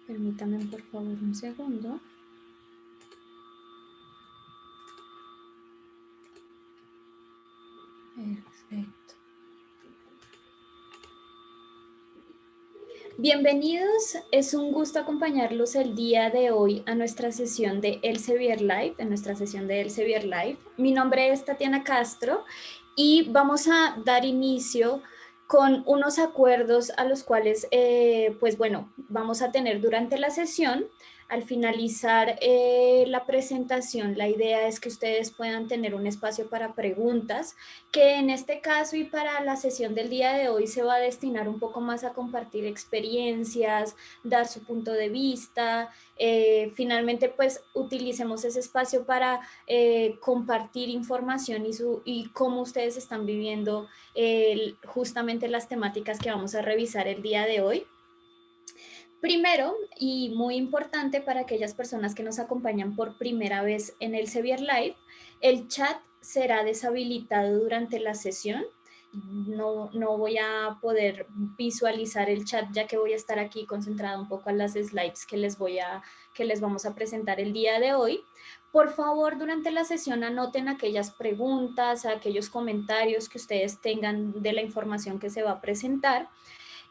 Permítame por favor un segundo. Perfecto. Bienvenidos, es un gusto acompañarlos el día de hoy a nuestra sesión de Elsevier Live, en nuestra sesión de Elsevier Live. Mi nombre es Tatiana Castro y vamos a dar inicio con unos acuerdos a los cuales, vamos a tener durante la sesión. Al finalizar la presentación, la idea es que ustedes puedan tener un espacio para preguntas, que en este caso y para la sesión del día de hoy se va a destinar un poco más a compartir experiencias, dar su punto de vista. Finalmente, pues utilicemos ese espacio para compartir información y cómo ustedes están viviendo justamente las temáticas que vamos a revisar el día de hoy. Primero, y muy importante para aquellas personas que nos acompañan por primera vez en el Elsevier Live, el chat será deshabilitado durante la sesión. No voy a poder visualizar el chat, ya que voy a estar aquí concentrada un poco en las slides que les vamos a presentar el día de hoy. Por favor, durante la sesión anoten aquellas preguntas, aquellos comentarios que ustedes tengan de la información que se va a presentar.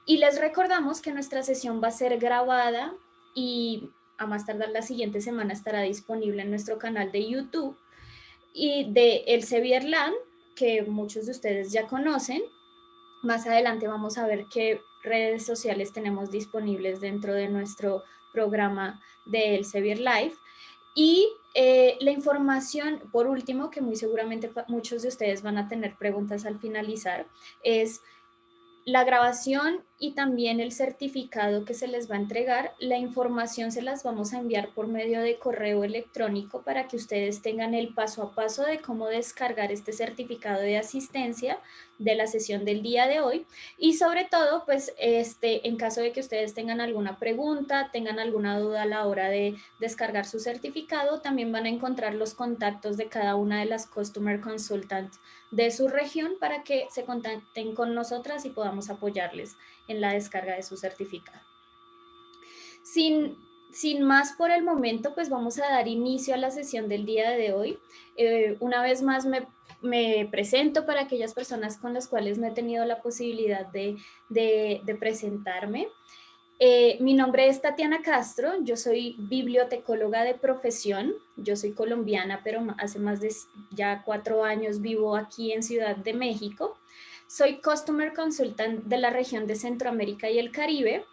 Y les recordamos que nuestra sesión va a ser grabada y a más tardar la siguiente semana estará disponible en nuestro canal de YouTube y de Elsevier LAN, que muchos de ustedes ya conocen. Más adelante vamos a ver qué redes sociales tenemos disponibles dentro de nuestro programa de Elsevier Live. Y la información, por último, que muy seguramente muchos de ustedes van a tener preguntas al finalizar, es la grabación y también el certificado que se les va a entregar. La información se las vamos a enviar por medio de correo electrónico para que ustedes tengan el paso a paso de cómo descargar este certificado de asistencia de la sesión del día de hoy. Y sobre todo, pues en caso de que ustedes tengan alguna pregunta, tengan alguna duda a la hora de descargar su certificado, también van a encontrar los contactos de cada una de las Customer Consultants de su región para que se contacten con nosotras y podamos apoyarles en la descarga de su certificado. Sin más por el momento, pues vamos a dar inicio a la sesión del día de hoy. Una vez más me presento para aquellas personas con las cuales no he tenido la posibilidad de presentarme. Mi nombre es Tatiana Castro, yo soy bibliotecóloga de profesión, yo soy colombiana, pero hace más de ya 4 años vivo aquí en Ciudad de México. Soy Customer Consultant de la región de Centroamérica y el Caribe,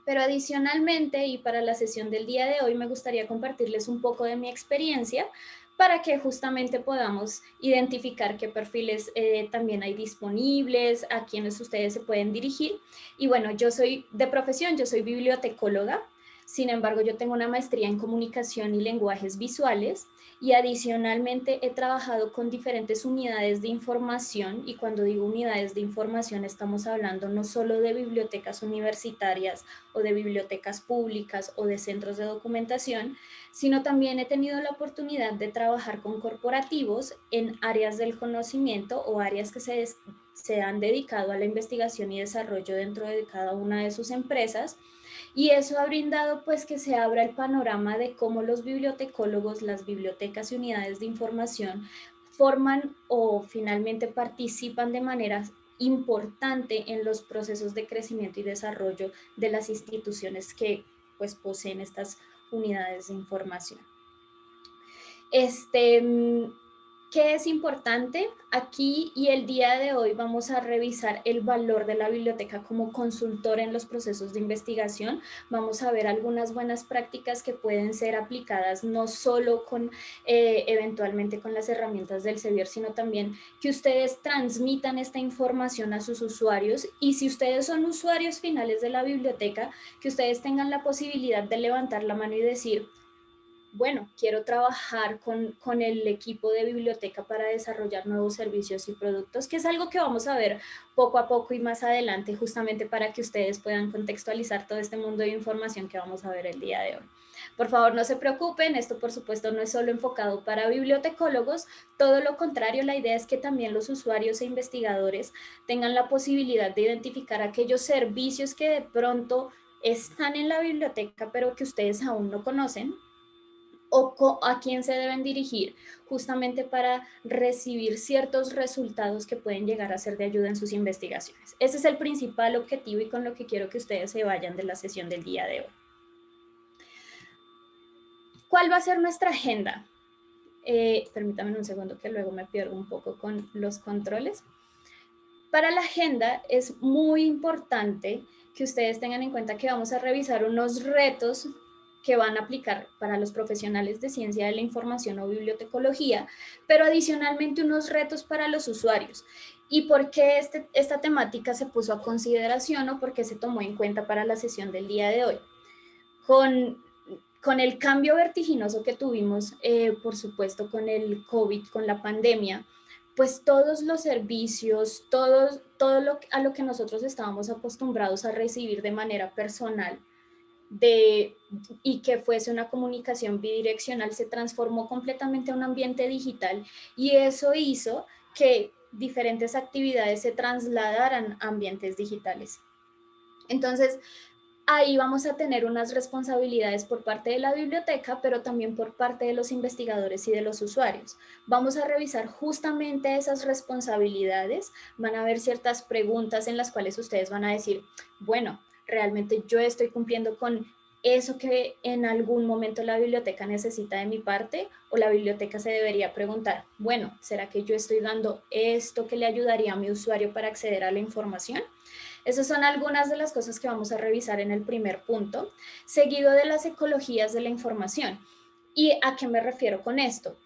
pero adicionalmente y para la sesión del día de hoy me gustaría compartirles un poco de mi experiencia para que justamente podamos identificar qué perfiles también hay disponibles, a quienes ustedes se pueden dirigir. Y bueno, yo soy de profesión, yo soy bibliotecóloga, sin embargo yo tengo una maestría en comunicación y lenguajes visuales y adicionalmente he trabajado con diferentes unidades de información, y cuando digo unidades de información estamos hablando no solo de bibliotecas universitarias o de bibliotecas públicas o de centros de documentación, sino también he tenido la oportunidad de trabajar con corporativos en áreas del conocimiento o áreas que se han dedicado a la investigación y desarrollo dentro de cada una de sus empresas, y eso ha brindado pues que se abra el panorama de cómo los bibliotecólogos, las bibliotecas y unidades de información forman o finalmente participan de manera importante en los procesos de crecimiento y desarrollo de las instituciones que pues poseen estas unidades de información. ¿Qué es importante? Aquí y el día de hoy vamos a revisar el valor de la biblioteca como consultor en los procesos de investigación. Vamos a ver algunas buenas prácticas que pueden ser aplicadas no solo eventualmente con las herramientas del Elsevier, sino también que ustedes transmitan esta información a sus usuarios, y si ustedes son usuarios finales de la biblioteca, que ustedes tengan la posibilidad de levantar la mano y decir: bueno, quiero trabajar con el equipo de biblioteca para desarrollar nuevos servicios y productos, que es algo que vamos a ver poco a poco y más adelante, justamente para que ustedes puedan contextualizar todo este mundo de información que vamos a ver el día de hoy. Por favor, no se preocupen, esto por supuesto no es solo enfocado para bibliotecólogos, todo lo contrario, la idea es que también los usuarios e investigadores tengan la posibilidad de identificar aquellos servicios que de pronto están en la biblioteca, pero que ustedes aún no conocen, o a quién se deben dirigir justamente para recibir ciertos resultados que pueden llegar a ser de ayuda en sus investigaciones. Ese es el principal objetivo y con lo que quiero que ustedes se vayan de la sesión del día de hoy. ¿Cuál va a ser nuestra agenda? Permítanme un segundo que luego me pierdo un poco con los controles. Para la agenda es muy importante que ustedes tengan en cuenta que vamos a revisar unos retos que van a aplicar para los profesionales de ciencia de la información o bibliotecología, pero adicionalmente unos retos para los usuarios. ¿Y por qué esta temática se puso a consideración o por qué se tomó en cuenta para la sesión del día de hoy? Con el cambio vertiginoso que tuvimos, por supuesto, con el COVID, con la pandemia, pues todos los servicios, todo a lo que nosotros estábamos acostumbrados a recibir de manera personal y que fuese una comunicación bidireccional se transformó completamente a un ambiente digital y eso hizo que diferentes actividades se trasladaran a ambientes digitales. Entonces, ahí vamos a tener unas responsabilidades por parte de la biblioteca, pero también por parte de los investigadores y de los usuarios. Vamos a revisar justamente esas responsabilidades, van a haber ciertas preguntas en las cuales ustedes van a decir, bueno, realmente yo estoy cumpliendo con eso que en algún momento la biblioteca necesita de mi parte, o la biblioteca se debería preguntar, bueno, ¿será que yo estoy dando esto que le ayudaría a mi usuario para acceder a la información? Esas son algunas de las cosas que vamos a revisar en el primer punto, seguido de las ecologías de la información. ¿Y a qué me refiero con esto?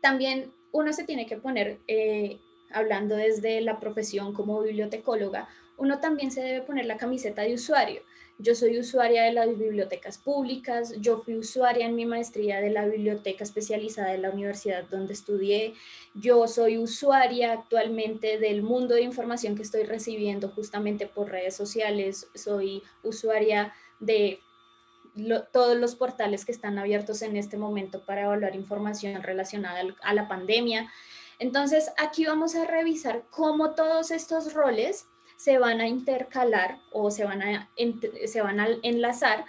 También uno se tiene que poner, hablando desde la profesión como bibliotecóloga, uno también se debe poner la camiseta de usuario. Yo soy usuaria de las bibliotecas públicas, yo fui usuaria en mi maestría de la biblioteca especializada de la universidad donde estudié, yo soy usuaria actualmente del mundo de información que estoy recibiendo justamente por redes sociales, soy usuaria de todos los portales que están abiertos en este momento para evaluar información relacionada a la pandemia. Entonces, aquí vamos a revisar cómo todos estos roles se van a intercalar o se van a enlazar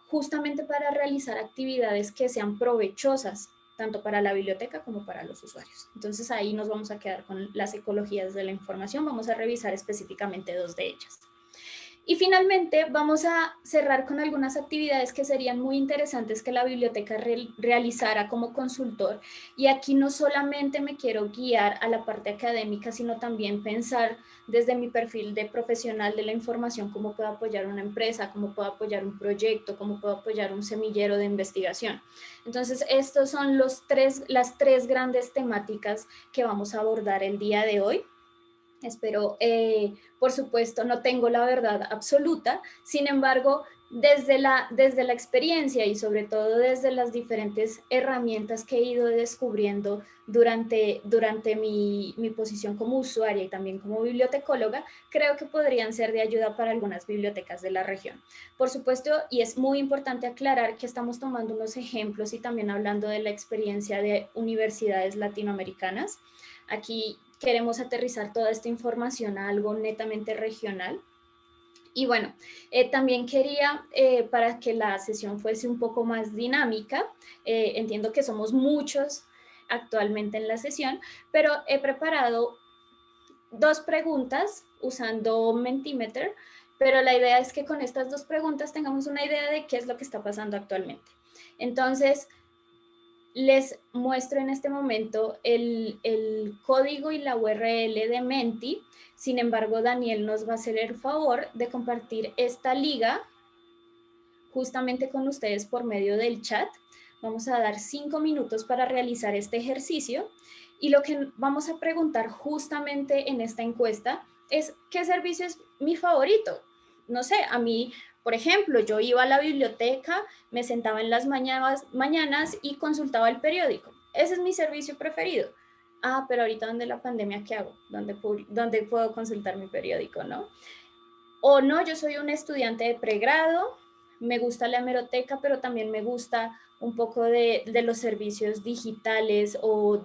justamente para realizar actividades que sean provechosas tanto para la biblioteca como para los usuarios. Entonces ahí nos vamos a quedar con las ecologías de la información, vamos a revisar específicamente dos de ellas. Y finalmente vamos a cerrar con algunas actividades que serían muy interesantes que la biblioteca realizara como consultor. Y aquí no solamente me quiero guiar a la parte académica, sino también pensar desde mi perfil de profesional de la información cómo puedo apoyar una empresa, cómo puedo apoyar un proyecto, cómo puedo apoyar un semillero de investigación. Entonces, estos son las tres grandes temáticas que vamos a abordar el día de hoy. Espero, por supuesto, no tengo la verdad absoluta, sin embargo, desde la experiencia y sobre todo desde las diferentes herramientas que he ido descubriendo durante mi posición como usuaria y también como bibliotecóloga, creo que podrían ser de ayuda para algunas bibliotecas de la región. Por supuesto, y es muy importante aclarar que estamos tomando unos ejemplos y también hablando de la experiencia de universidades latinoamericanas. Aquí queremos aterrizar toda esta información a algo netamente regional. Y bueno, también quería, para que la sesión fuese un poco más dinámica, entiendo que somos muchos actualmente en la sesión, pero he preparado dos preguntas usando Mentimeter, pero la idea es que con estas dos preguntas tengamos una idea de qué es lo que está pasando actualmente. Entonces, les muestro en este momento el código y la URL de Menti. Sin embargo, Daniel nos va a hacer el favor de compartir esta liga justamente con ustedes por medio del chat. Vamos a dar 5 minutos para realizar este ejercicio y lo que vamos a preguntar justamente en esta encuesta es ¿qué servicio es mi favorito? No sé, a mí, por ejemplo, yo iba a la biblioteca, me sentaba en las mañanas y consultaba el periódico. Ese es mi servicio preferido. Ah, pero ahorita donde la pandemia, ¿qué hago? ¿Dónde puedo consultar mi periódico, no? O no, yo soy un estudiante de pregrado, me gusta la hemeroteca, pero también me gusta un poco de los servicios digitales o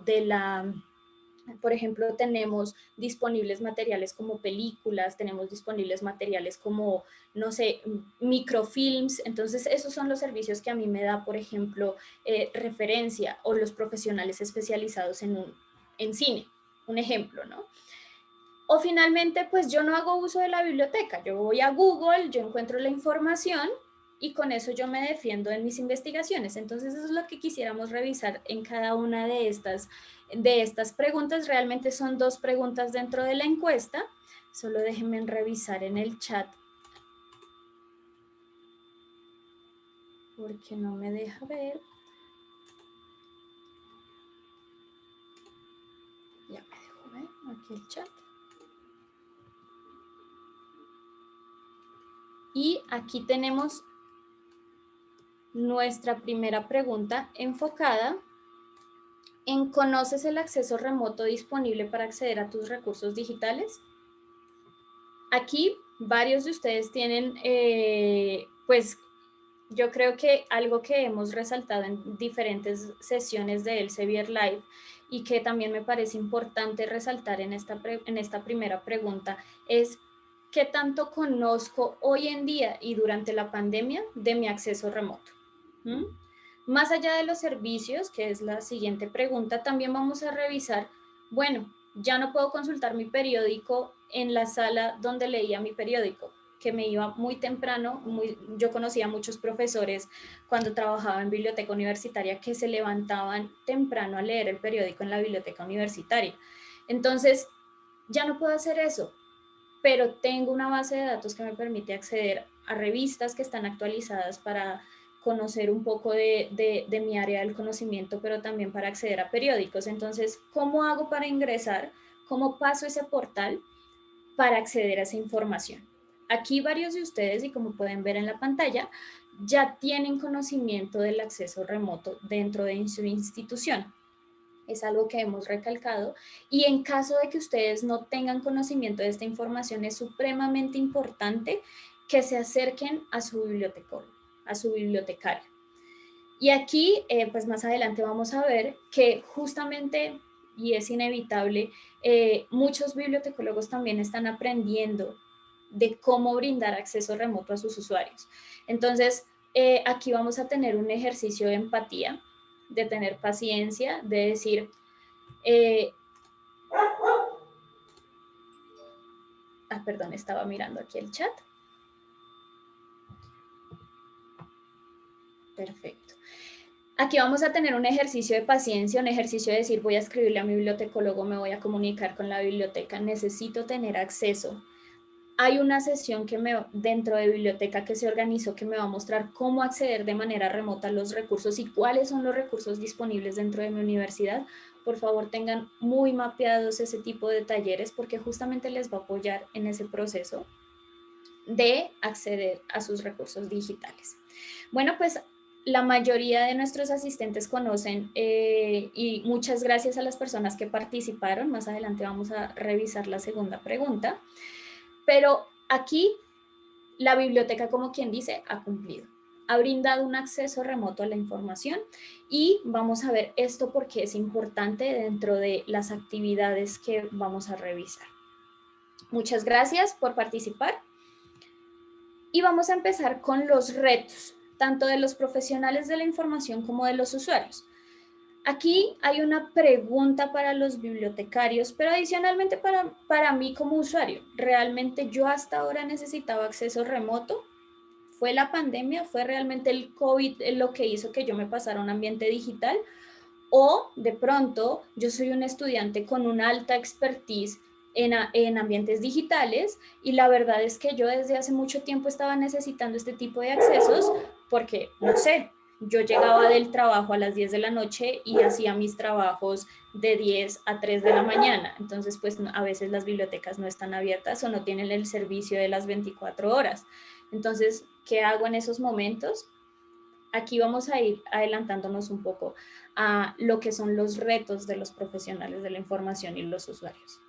Por ejemplo, tenemos disponibles materiales como películas, tenemos disponibles materiales como, no sé, microfilms. Entonces, esos son los servicios que a mí me da, por ejemplo, referencia, o los profesionales especializados en cine, un ejemplo, ¿no? O finalmente, pues yo no hago uso de la biblioteca, yo voy a Google, yo encuentro la información y con eso yo me defiendo en mis investigaciones. Entonces eso es lo que quisiéramos revisar en cada una de estas preguntas. Realmente son 2 preguntas dentro de la encuesta. Solo déjenme revisar en el chat porque no me deja ver. Ya me dejo ver aquí el chat. Y aquí tenemos nuestra primera pregunta enfocada en ¿conoces el acceso remoto disponible para acceder a tus recursos digitales? Aquí varios de ustedes tienen, pues yo creo que algo que hemos resaltado en diferentes sesiones de Elsevier Live y que también me parece importante resaltar en esta primera pregunta es ¿qué tanto conozco hoy en día y durante la pandemia de mi acceso remoto? ¿Mm? Más allá de los servicios, que es la siguiente pregunta, también vamos a revisar, bueno, ya no puedo consultar mi periódico en la sala donde leía mi periódico, que me iba muy temprano. Yo conocía a muchos profesores cuando trabajaba en biblioteca universitaria que se levantaban temprano a leer el periódico en la biblioteca universitaria. Entonces, ya no puedo hacer eso, pero tengo una base de datos que me permite acceder a revistas que están actualizadas para conocer un poco de mi área del conocimiento, pero también para acceder a periódicos. Entonces, ¿cómo hago para ingresar? ¿Cómo paso ese portal para acceder a esa información? Aquí varios de ustedes, y como pueden ver en la pantalla, ya tienen conocimiento del acceso remoto dentro de su institución. Es algo que hemos recalcado, y en caso de que ustedes no tengan conocimiento de esta información, es supremamente importante que se acerquen a su bibliotecólogo, a su bibliotecario. Y aquí, pues más adelante vamos a ver que justamente, y es inevitable, muchos bibliotecólogos también están aprendiendo de cómo brindar acceso remoto a sus usuarios. Entonces, aquí vamos a tener un ejercicio de empatía, de tener paciencia, de decir, perdón, estaba mirando aquí el chat. Perfecto. Aquí vamos a tener un ejercicio de paciencia, un ejercicio de decir, voy a escribirle a mi bibliotecólogo, me voy a comunicar con la biblioteca, necesito tener acceso. Hay una sesión dentro de biblioteca que se organizó, que me va a mostrar cómo acceder de manera remota a los recursos y cuáles son los recursos disponibles dentro de mi universidad. Por favor, tengan muy mapeados ese tipo de talleres, porque justamente les va a apoyar en ese proceso de acceder a sus recursos digitales. Bueno, pues la mayoría de nuestros asistentes conocen, y muchas gracias a las personas que participaron. Más adelante vamos a revisar la segunda pregunta, pero aquí la biblioteca, como quien dice, ha cumplido. Ha brindado un acceso remoto a la información, y vamos a ver esto porque es importante dentro de las actividades que vamos a revisar. Muchas gracias por participar. Y vamos a empezar con los retos, tanto de los profesionales de la información como de los usuarios. Aquí hay una pregunta para los bibliotecarios, pero adicionalmente para mí como usuario. ¿Realmente yo hasta ahora necesitaba acceso remoto? ¿Fue la pandemia? ¿Fue realmente el COVID lo que hizo que yo me pasara a un ambiente digital? ¿O de pronto yo soy un estudiante con una alta expertise en ambientes digitales, y la verdad es que yo desde hace mucho tiempo estaba necesitando este tipo de accesos porque, no sé, yo llegaba del trabajo a las 10 de la noche y hacía mis trabajos de 10 a 3 de la mañana? Entonces, pues a veces las bibliotecas no están abiertas o no tienen el servicio de las 24 horas. Entonces, ¿qué hago en esos momentos? Aquí vamos a ir adelantándonos un poco a lo que son los retos de los profesionales de la información y los usuarios.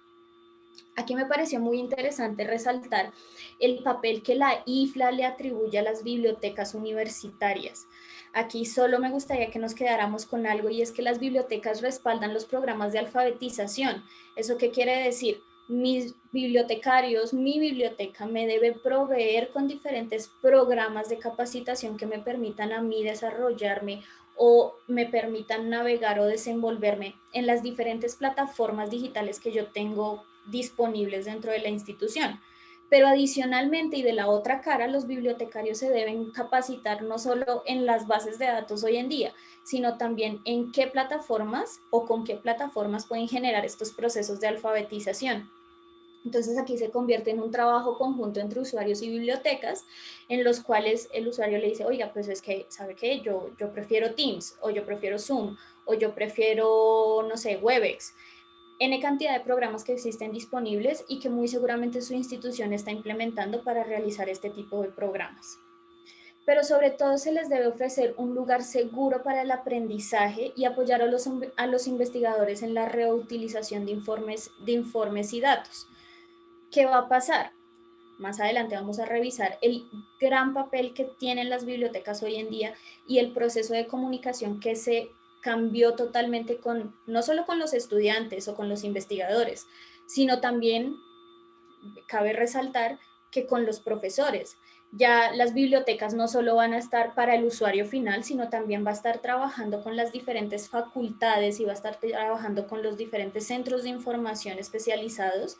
Aquí me pareció muy interesante resaltar el papel que la IFLA le atribuye a las bibliotecas universitarias. Aquí solo me gustaría que nos quedáramos con algo y es que las bibliotecas respaldan los programas de alfabetización. ¿Eso qué quiere decir? Mis bibliotecarios, mi biblioteca me debe proveer con diferentes programas de capacitación que me permitan a mí desarrollarme o me permitan navegar o desenvolverme en las diferentes plataformas digitales que yo tengo disponibles dentro de la institución. Pero adicionalmente y de la otra cara, los bibliotecarios se deben capacitar no solo en las bases de datos hoy en día, sino también en qué plataformas o con qué plataformas pueden generar estos procesos de alfabetización. Entonces aquí se convierte en un trabajo conjunto entre usuarios y bibliotecas, en los cuales el usuario le dice, oiga, pues es que, ¿sabe qué? Yo prefiero Teams, o yo prefiero Zoom, o yo prefiero, no sé, Webex. N cantidad de programas que existen disponibles y que muy seguramente su institución está implementando para realizar este tipo de programas. Pero sobre todo se les debe ofrecer un lugar seguro para el aprendizaje y apoyar a los investigadores en la reutilización de informes y datos. ¿Qué va a pasar? Más adelante vamos a revisar el gran papel que tienen las bibliotecas hoy en día y el proceso de comunicación que se cambió totalmente con, no solo con los estudiantes o con los investigadores, sino también, cabe resaltar, que con los profesores. Ya las bibliotecas no solo van a estar para el usuario final, sino también va a estar trabajando con las diferentes facultades y va a estar trabajando con los diferentes centros de información especializados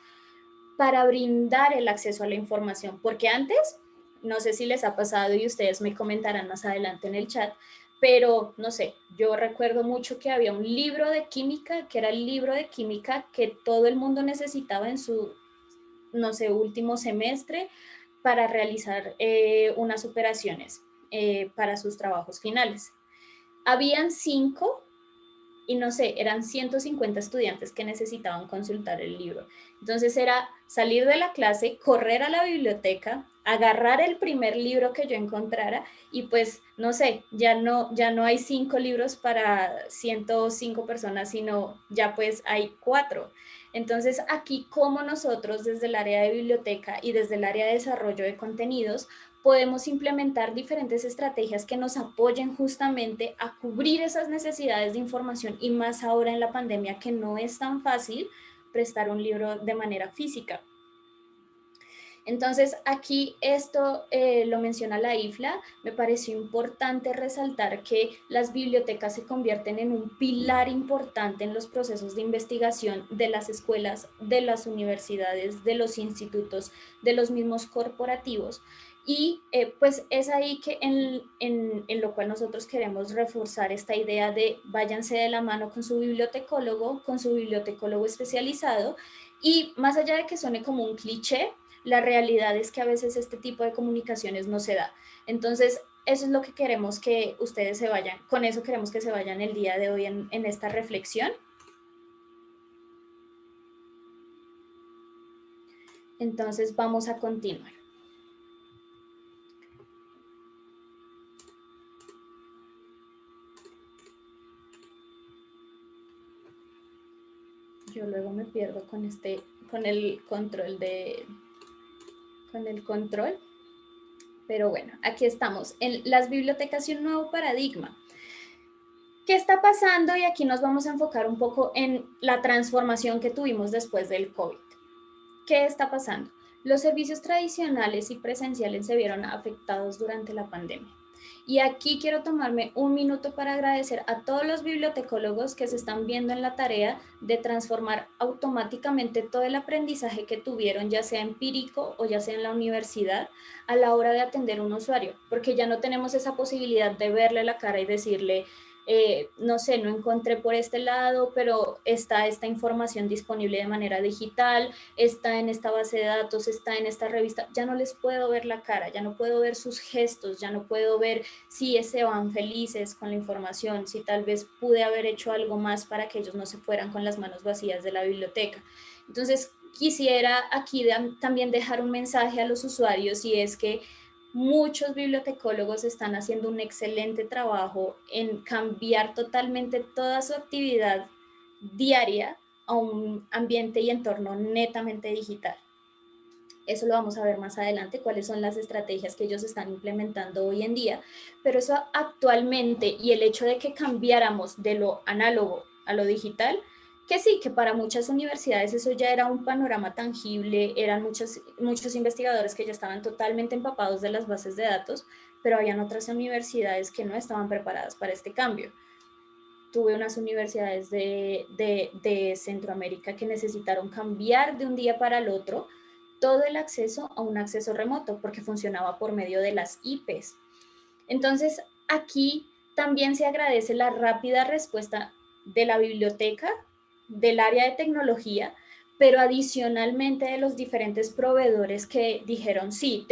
para brindar el acceso a la información, porque antes, no sé si les ha pasado y ustedes me comentarán más adelante en el chat, pero no sé, yo recuerdo mucho que había un libro de química, que era el libro de química que todo el mundo necesitaba en su, no sé, último semestre para realizar unas operaciones para sus trabajos finales. Habían 5 y no sé, eran 150 estudiantes que necesitaban consultar el libro. Entonces era salir de la clase, correr a la biblioteca, agarrar el primer libro que yo encontrara y pues no sé, ya no hay 5 libros para 105 personas, sino ya pues hay 4. Entonces aquí como nosotros desde el área de biblioteca y desde el área de desarrollo de contenidos podemos implementar diferentes estrategias que nos apoyen justamente a cubrir esas necesidades de información y más ahora en la pandemia que no es tan fácil prestar un libro de manera física. Entonces, aquí esto lo menciona la IFLA, me pareció importante resaltar que las bibliotecas se convierten en un pilar importante en los procesos de investigación de las escuelas, de las universidades, de los institutos, de los mismos corporativos. Y pues es ahí que en lo cual nosotros queremos reforzar esta idea de váyanse de la mano con su bibliotecólogo especializado. Y más allá de que suene como un cliché, la realidad es que a veces este tipo de comunicaciones no se da. Entonces, eso es lo que queremos que ustedes se vayan, con eso queremos que se vayan el día de hoy en esta reflexión. Entonces, vamos a continuar. Yo luego me pierdo con con el control pero bueno, aquí estamos en las bibliotecas y un nuevo paradigma. ¿Qué está pasando? Y aquí nos vamos a enfocar un poco en la transformación que tuvimos después del COVID. ¿Qué está pasando? Los servicios tradicionales y presenciales se vieron afectados durante la pandemia. Y aquí quiero tomarme un minuto para agradecer a todos los bibliotecólogos que se están viendo en la tarea de transformar automáticamente todo el aprendizaje que tuvieron, ya sea empírico o ya sea en la universidad, a la hora de atender a un usuario, porque ya no tenemos esa posibilidad de verle la cara y decirle, no sé, no encontré por este lado, pero está esta información disponible de manera digital, está en esta base de datos, está en esta revista, ya no les puedo ver la cara, ya no puedo ver sus gestos, ya no puedo ver si se van felices con la información, si tal vez pude haber hecho algo más para que ellos no se fueran con las manos vacías de la biblioteca. Entonces, quisiera aquí también dejar un mensaje a los usuarios y es que muchos bibliotecólogos están haciendo un excelente trabajo en cambiar totalmente toda su actividad diaria a un ambiente y entorno netamente digital. Eso lo vamos a ver más adelante, cuáles son las estrategias que ellos están implementando hoy en día, pero eso actualmente y el hecho de que cambiáramos de lo análogo a lo digital, que sí, que para muchas universidades eso ya era un panorama tangible, eran muchos investigadores que ya estaban totalmente empapados de las bases de datos, pero habían otras universidades que no estaban preparadas para este cambio. Tuve unas universidades de Centroamérica que necesitaron cambiar de un día para el otro todo el acceso a un acceso remoto porque funcionaba por medio de las IPs. Entonces, aquí también se agradece la rápida respuesta de la biblioteca, del área de tecnología, pero adicionalmente de los diferentes proveedores que dijeron, sí,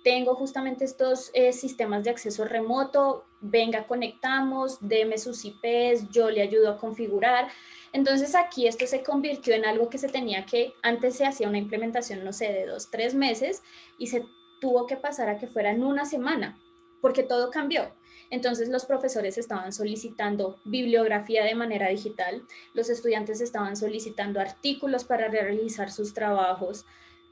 tengo justamente estos sistemas de acceso remoto, venga, conectamos, deme sus IPs, yo le ayudo a configurar. Entonces aquí esto se convirtió en algo que se tenía que, antes se hacía una implementación, no sé, de 2, 3 meses y se tuvo que pasar a que fuera en una semana, porque todo cambió. Entonces los profesores estaban solicitando bibliografía de manera digital, los estudiantes estaban solicitando artículos para realizar sus trabajos,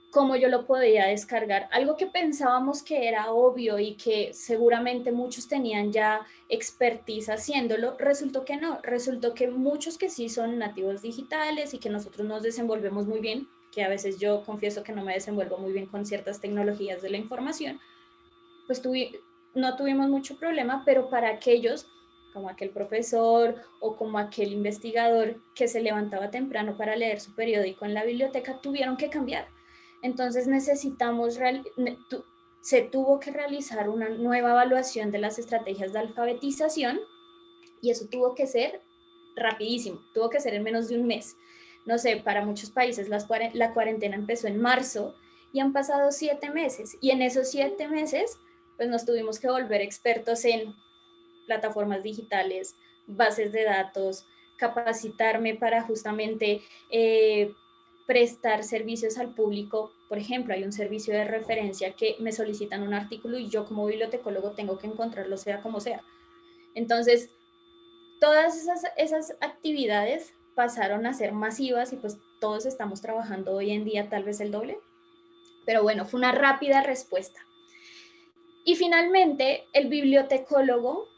cómo yo lo podía descargar, algo que pensábamos que era obvio y que seguramente muchos tenían ya expertise haciéndolo, resultó que no, resultó que muchos que sí son nativos digitales y que nosotros nos desenvolvemos muy bien, que a veces yo confieso que no me desenvuelvo muy bien con ciertas tecnologías de la información, pues no tuvimos mucho problema, pero para aquellos como aquel profesor o como aquel investigador que se levantaba temprano para leer su periódico en la biblioteca, tuvieron que cambiar. Entonces se tuvo que realizar una nueva evaluación de las estrategias de alfabetización y eso tuvo que ser rapidísimo, tuvo que ser en menos de un mes. No sé, para muchos países la cuarentena empezó en marzo y han pasado 7 meses y en esos 7 meses pues nos tuvimos que volver expertos en plataformas digitales, bases de datos, capacitarme para justamente prestar servicios al público. Por ejemplo, hay un servicio de referencia que me solicitan un artículo y yo como bibliotecólogo tengo que encontrarlo sea como sea. Entonces, todas esas actividades pasaron a ser masivas y pues todos estamos trabajando hoy en día tal vez el doble. Pero bueno, fue una rápida respuesta. Y finalmente, el bibliotecólogo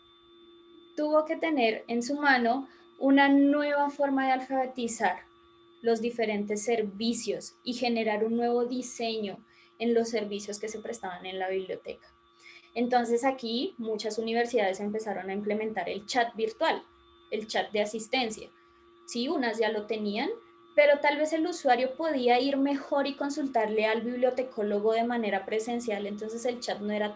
tuvo que tener en su mano una nueva forma de alfabetizar los diferentes servicios y generar un nuevo diseño en los servicios que se prestaban en la biblioteca. Entonces aquí muchas universidades empezaron a implementar el chat virtual, el chat de asistencia. Sí, unas ya lo tenían, pero tal vez el usuario podía ir mejor y consultarle al bibliotecólogo de manera presencial, entonces el chat no era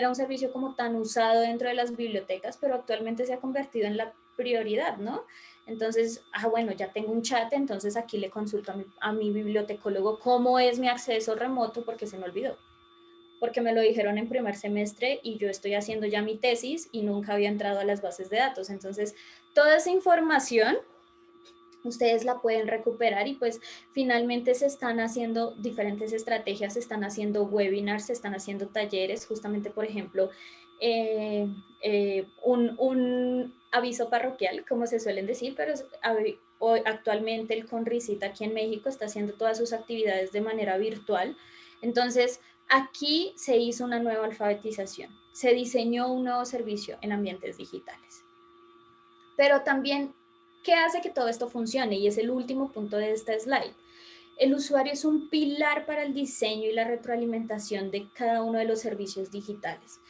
un servicio como tan usado dentro de las bibliotecas, pero actualmente se ha convertido en la prioridad, ¿no? Entonces, bueno, ya tengo un chat, entonces aquí le consulto a mi bibliotecólogo cómo es mi acceso remoto porque se me olvidó, porque me lo dijeron en primer semestre y yo estoy haciendo ya mi tesis y nunca había entrado a las bases de datos. Entonces, toda esa información ustedes la pueden recuperar y pues finalmente se están haciendo diferentes estrategias, se están haciendo webinars, se están haciendo talleres, justamente por ejemplo, un aviso parroquial, como se suelen decir, pero hoy, actualmente el CONRICIT aquí en México está haciendo todas sus actividades de manera virtual. Entonces, aquí se hizo una nueva alfabetización, se diseñó un nuevo servicio en ambientes digitales. Pero también, ¿qué hace que todo esto funcione? Y es el último punto de esta slide. El usuario es un pilar para el diseño y la retroalimentación de cada uno de los servicios digitales.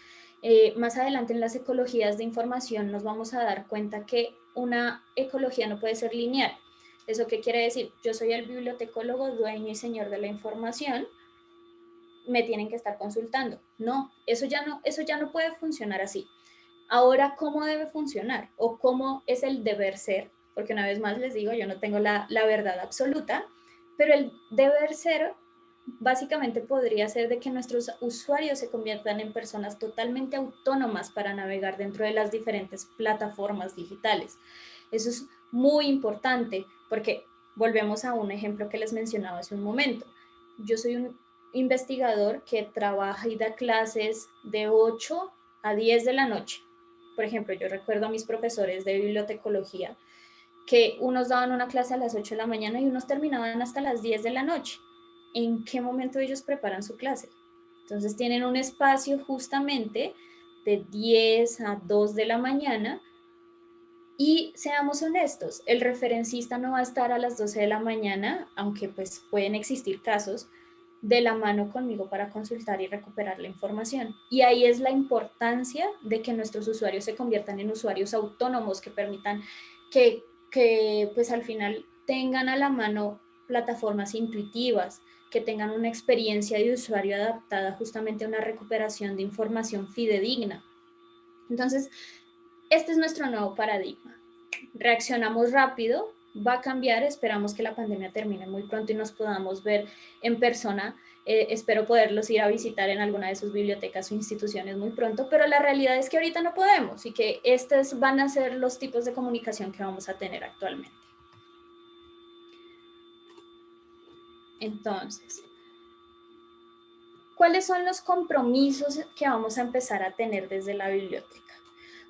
Más adelante en las ecologías de información nos vamos a dar cuenta que una ecología no puede ser lineal. ¿Eso qué quiere decir? Yo soy el bibliotecólogo, dueño y señor de la información, me tienen que estar consultando. No, eso ya no puede funcionar así. Ahora, ¿cómo debe funcionar? ¿O cómo es el deber ser? Porque una vez más les digo, yo no tengo la verdad absoluta, pero el deber ser básicamente podría ser de que nuestros usuarios se conviertan en personas totalmente autónomas para navegar dentro de las diferentes plataformas digitales. Eso es muy importante porque volvemos a un ejemplo que les mencionaba hace un momento. Yo soy un investigador que trabaja y da clases de 8 a 10 de la noche. Por ejemplo, yo recuerdo a mis profesores de bibliotecología que unos daban una clase a las 8 de la mañana y unos terminaban hasta las 10 de la noche. en qué momento ellos preparan su clase. Entonces tienen un espacio justamente de 10 a 2 de la mañana y seamos honestos, el referencista no va a estar a las 12 de la mañana, aunque pues pueden existir casos, de la mano conmigo para consultar y recuperar la información. Y ahí es la importancia de que nuestros usuarios se conviertan en usuarios autónomos que permitan que pues al final tengan a la mano plataformas intuitivas, que tengan una experiencia de usuario adaptada justamente a una recuperación de información fidedigna. Entonces, este es nuestro nuevo paradigma. Reaccionamos rápido, va a cambiar, esperamos que la pandemia termine muy pronto y nos podamos ver en persona. Espero poderlos ir a visitar en alguna de sus bibliotecas o instituciones muy pronto, pero la realidad es que ahorita no podemos y que estos van a ser los tipos de comunicación que vamos a tener actualmente. Entonces, ¿cuáles son los compromisos que vamos a empezar a tener desde la biblioteca?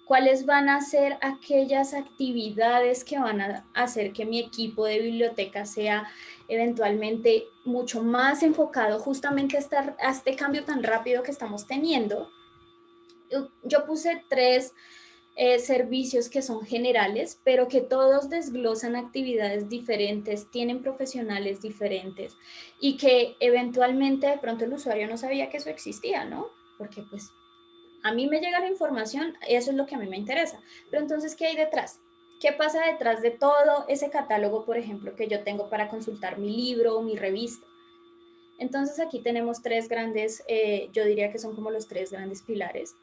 ¿Cuáles van a ser aquellas actividades que van a hacer que mi equipo de biblioteca sea eventualmente mucho más enfocado justamente a este cambio tan rápido que estamos teniendo? Yo puse 3 servicios que son generales, pero que todos desglosan actividades diferentes, tienen profesionales diferentes y que eventualmente de pronto el usuario no sabía que eso existía, ¿no? Porque pues a mí me llega la información, eso es lo que a mí me interesa. Pero entonces, ¿qué hay detrás? ¿Qué pasa detrás de todo ese catálogo, por ejemplo, que yo tengo para consultar mi libro o mi revista? Entonces aquí tenemos 3 grandes, yo diría que son como los 3 grandes pilares,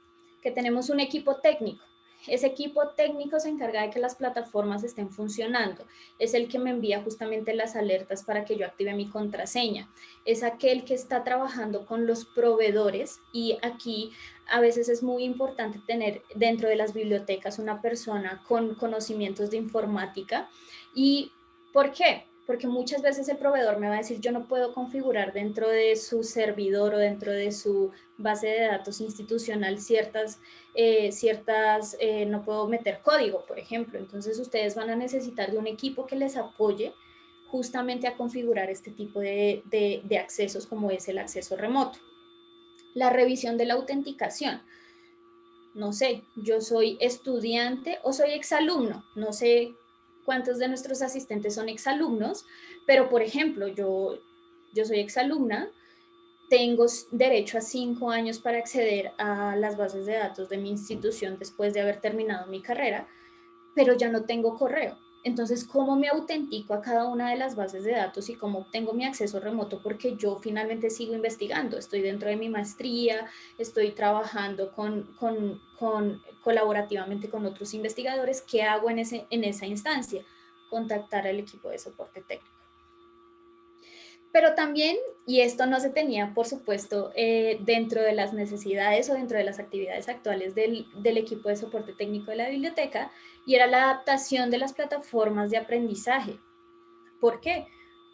que tenemos un equipo técnico. Ese equipo técnico se encarga de que las plataformas estén funcionando. Es el que me envía justamente las alertas para que yo active mi contraseña. Es aquel que está trabajando con los proveedores y aquí a veces es muy importante tener dentro de las bibliotecas una persona con conocimientos de informática. ¿Y por qué? Porque muchas veces el proveedor me va a decir, yo no puedo configurar dentro de su servidor o dentro de su base de datos institucional no puedo meter código, por ejemplo. Entonces ustedes van a necesitar de un equipo que les apoye justamente a configurar este tipo de accesos como es el acceso remoto. La revisión de la autenticación. No sé, yo soy estudiante o soy exalumno, no sé cuántos de nuestros asistentes son exalumnos, pero por ejemplo, yo soy exalumna, tengo derecho a 5 años para acceder a las bases de datos de mi institución después de haber terminado mi carrera, pero ya no tengo correo. Entonces, ¿cómo me autentico a cada una de las bases de datos y cómo obtengo mi acceso remoto? Porque yo finalmente sigo investigando, estoy dentro de mi maestría, estoy trabajando colaborativamente con otros investigadores. ¿Qué hago en esa instancia? Contactar al equipo de soporte técnico. Pero también, y esto no se tenía, por supuesto, dentro de las necesidades o dentro de las actividades actuales del equipo de soporte técnico de la biblioteca, y era la adaptación de las plataformas de aprendizaje. ¿Por qué?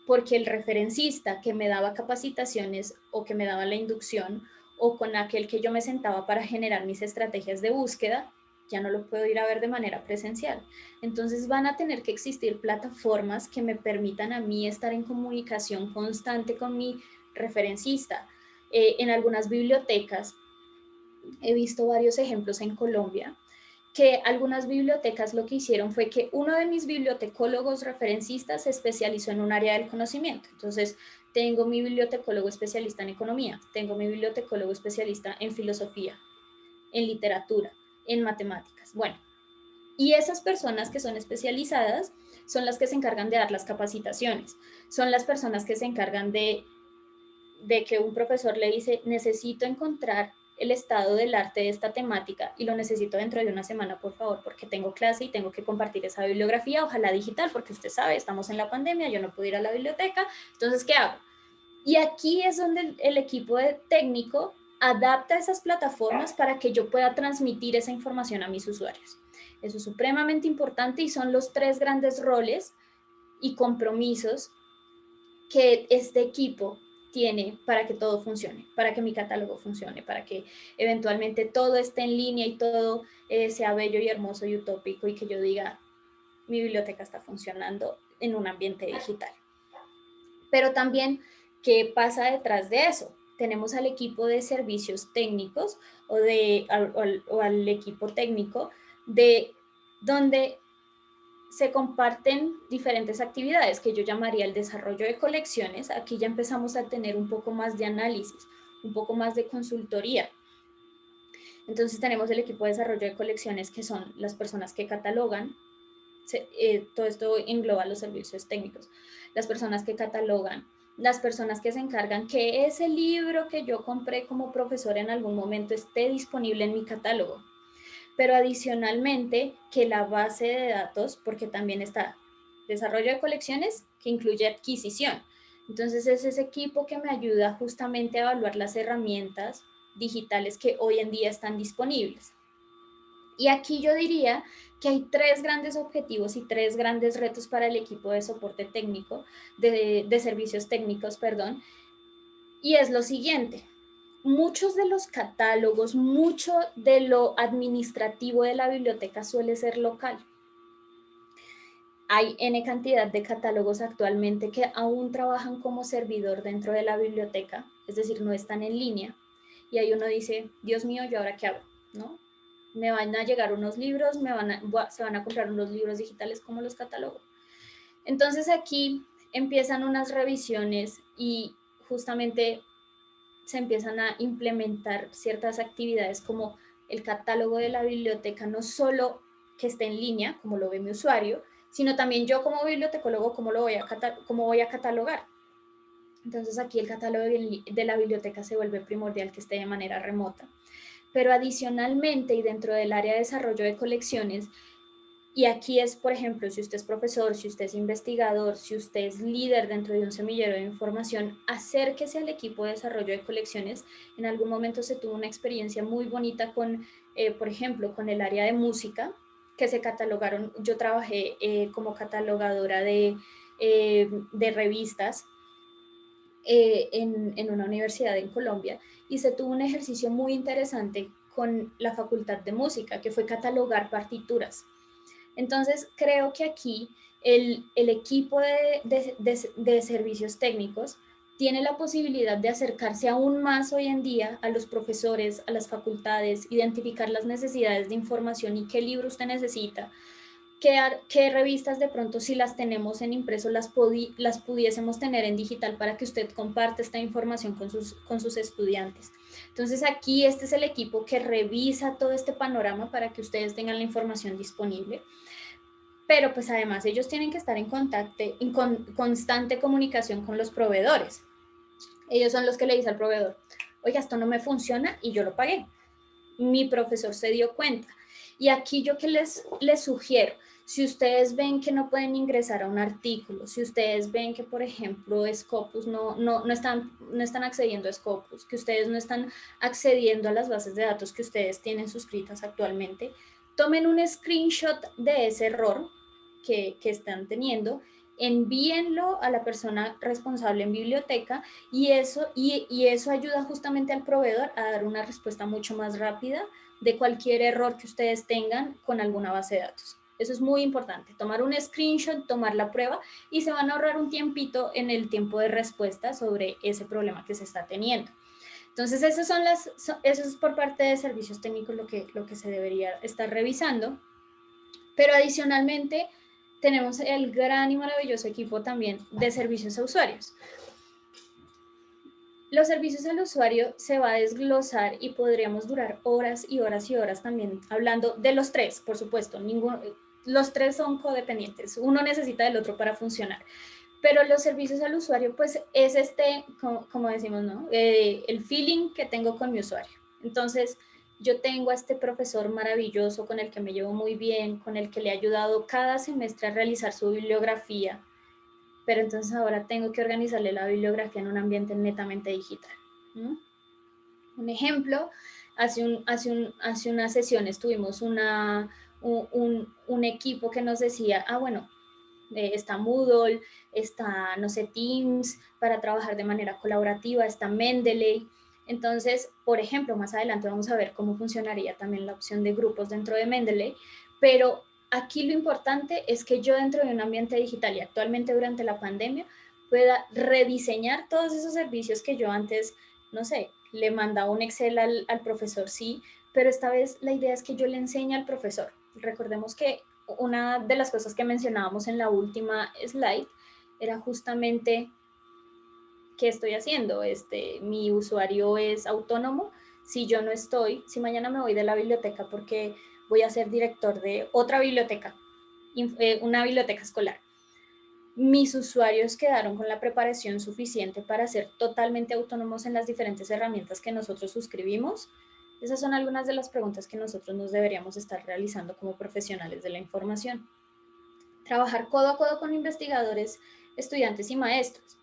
Porque el referencista que me daba capacitaciones o que me daba la inducción o con aquel que yo me sentaba para generar mis estrategias de búsqueda, ya no lo puedo ir a ver de manera presencial. Entonces van a tener que existir plataformas que me permitan a mí estar en comunicación constante con mi referencista. En algunas bibliotecas, he visto varios ejemplos en Colombia, que algunas bibliotecas lo que hicieron fue que uno de mis bibliotecólogos referencistas se especializó en un área del conocimiento. Entonces, tengo mi bibliotecólogo especialista en economía, tengo mi bibliotecólogo especialista en filosofía, en literatura, en matemáticas. Bueno, y esas personas que son especializadas son las que se encargan de dar las capacitaciones, son las personas que se encargan de que un profesor le dice, necesito encontrar el estado del arte de esta temática y lo necesito dentro de una semana, por favor, porque tengo clase y tengo que compartir esa bibliografía, ojalá digital, porque usted sabe, estamos en la pandemia, yo no puedo ir a la biblioteca, entonces, ¿qué hago? Y aquí es donde el equipo técnico adapta esas plataformas para que yo pueda transmitir esa información a mis usuarios. Eso es supremamente importante y son los 3 grandes roles y compromisos que este equipo tiene para que todo funcione, para que mi catálogo funcione, para que eventualmente todo esté en línea y todo sea bello y hermoso y utópico y que yo diga, mi biblioteca está funcionando en un ambiente digital. Pero también ¿Qué pasa detrás de eso? Tenemos al equipo de servicios técnicos o al equipo técnico de donde se comparten diferentes actividades que yo llamaría el desarrollo de colecciones. Aquí ya empezamos a tener un poco más de análisis, un poco más de consultoría. Entonces tenemos el equipo de desarrollo de colecciones, que son las personas que catalogan, todo esto engloba los servicios técnicos, las personas que catalogan, las personas que se encargan que ese libro que yo compré como profesor en algún momento esté disponible en mi catálogo. Pero adicionalmente que la base de datos, porque también está desarrollo de colecciones que incluye adquisición. Entonces es ese equipo que me ayuda justamente a evaluar las herramientas digitales que hoy en día están disponibles. Y aquí yo diría que hay tres grandes objetivos y tres grandes retos para el equipo de soporte técnico, de servicios técnicos, perdón, y es lo siguiente. Muchos de los catálogos, mucho de lo administrativo de la biblioteca suele ser local. Hay N cantidad de catálogos actualmente que aún trabajan como servidor dentro de la biblioteca, es decir, no están en línea. Y ahí uno dice, Dios mío, ¿yo ahora qué hago? ¿No? Me van a llegar unos libros, se van a comprar unos libros digitales, como los catálogos. Entonces aquí empiezan unas revisiones y justamente se empiezan a implementar ciertas actividades como el catálogo de la biblioteca, no solo que esté en línea, como lo ve mi usuario, sino también yo como bibliotecólogo, cómo voy a catalogar. Entonces aquí el catálogo de la biblioteca se vuelve primordial que esté de manera remota. Pero adicionalmente y dentro del área de desarrollo de colecciones, y aquí es, por ejemplo, si usted es profesor, si usted es investigador, si usted es líder dentro de un semillero de información, acérquese al equipo de desarrollo de colecciones. En algún momento se tuvo una experiencia muy bonita con, por ejemplo, con el área de música, que se catalogaron. Yo trabajé como catalogadora de revistas en una universidad en Colombia, y se tuvo un ejercicio muy interesante con la Facultad de Música, que fue catalogar partituras. Entonces, creo que aquí el equipo de servicios técnicos tiene la posibilidad de acercarse aún más hoy en día a los profesores, a las facultades, identificar las necesidades de información y qué libro usted necesita, qué revistas de pronto, si las tenemos en impreso, las pudiésemos tener en digital para que usted comparte esta información con sus estudiantes. Entonces aquí este es el equipo que revisa todo este panorama para que ustedes tengan la información disponible. Pero pues además ellos tienen que estar en constante comunicación con los proveedores. Ellos son los que le dicen al proveedor, oiga, esto no me funciona y yo lo pagué. Mi profesor se dio cuenta. Y aquí yo que les sugiero, si ustedes ven que no pueden ingresar a un artículo, si ustedes ven que, por ejemplo, Scopus no están accediendo a Scopus, que ustedes no están accediendo a las bases de datos que ustedes tienen suscritas actualmente, tomen un screenshot de ese error que están teniendo, envíenlo a la persona responsable en biblioteca y eso ayuda justamente al proveedor a dar una respuesta mucho más rápida de cualquier error que ustedes tengan con alguna base de datos. Eso es muy importante, tomar un screenshot, tomar la prueba y se van a ahorrar un tiempito en el tiempo de respuesta sobre ese problema que se está teniendo. Entonces, eso es por parte de servicios técnicos lo que se debería estar revisando. Pero adicionalmente, tenemos el gran y maravilloso equipo también de servicios a usuarios. Los servicios al usuario se va a desglosar y podríamos durar horas y horas y horas también hablando de los tres, por supuesto. Los tres son codependientes, uno necesita del otro para funcionar. Pero los servicios al usuario, pues es como decimos, ¿no? El feeling que tengo con mi usuario. Entonces, yo tengo a este profesor maravilloso con el que me llevo muy bien, con el que le he ayudado cada semestre a realizar su bibliografía, pero entonces ahora tengo que organizarle la bibliografía en un ambiente netamente digital. ¿No? Un ejemplo, hace unas sesiones tuvimos un equipo que nos decía, bueno, está Moodle, está, no sé, Teams para trabajar de manera colaborativa, está Mendeley. Entonces, por ejemplo, más adelante vamos a ver cómo funcionaría también la opción de grupos dentro de Mendeley, pero aquí lo importante es que yo dentro de un ambiente digital y actualmente durante la pandemia, pueda rediseñar todos esos servicios que yo antes, no sé, le mandaba un Excel al profesor, sí, pero esta vez la idea es que yo le enseñe al profesor. Recordemos que una de las cosas que mencionábamos en la última slide era justamente qué estoy haciendo. Mi usuario es autónomo. Si yo no estoy, si mañana me voy de la biblioteca porque voy a ser director de otra biblioteca, una biblioteca escolar, mis usuarios quedaron con la preparación suficiente para ser totalmente autónomos en las diferentes herramientas que nosotros suscribimos. Esas son algunas de las preguntas que nosotros nos deberíamos estar realizando como profesionales de la información. Trabajar codo a codo con investigadores, estudiantes y maestros.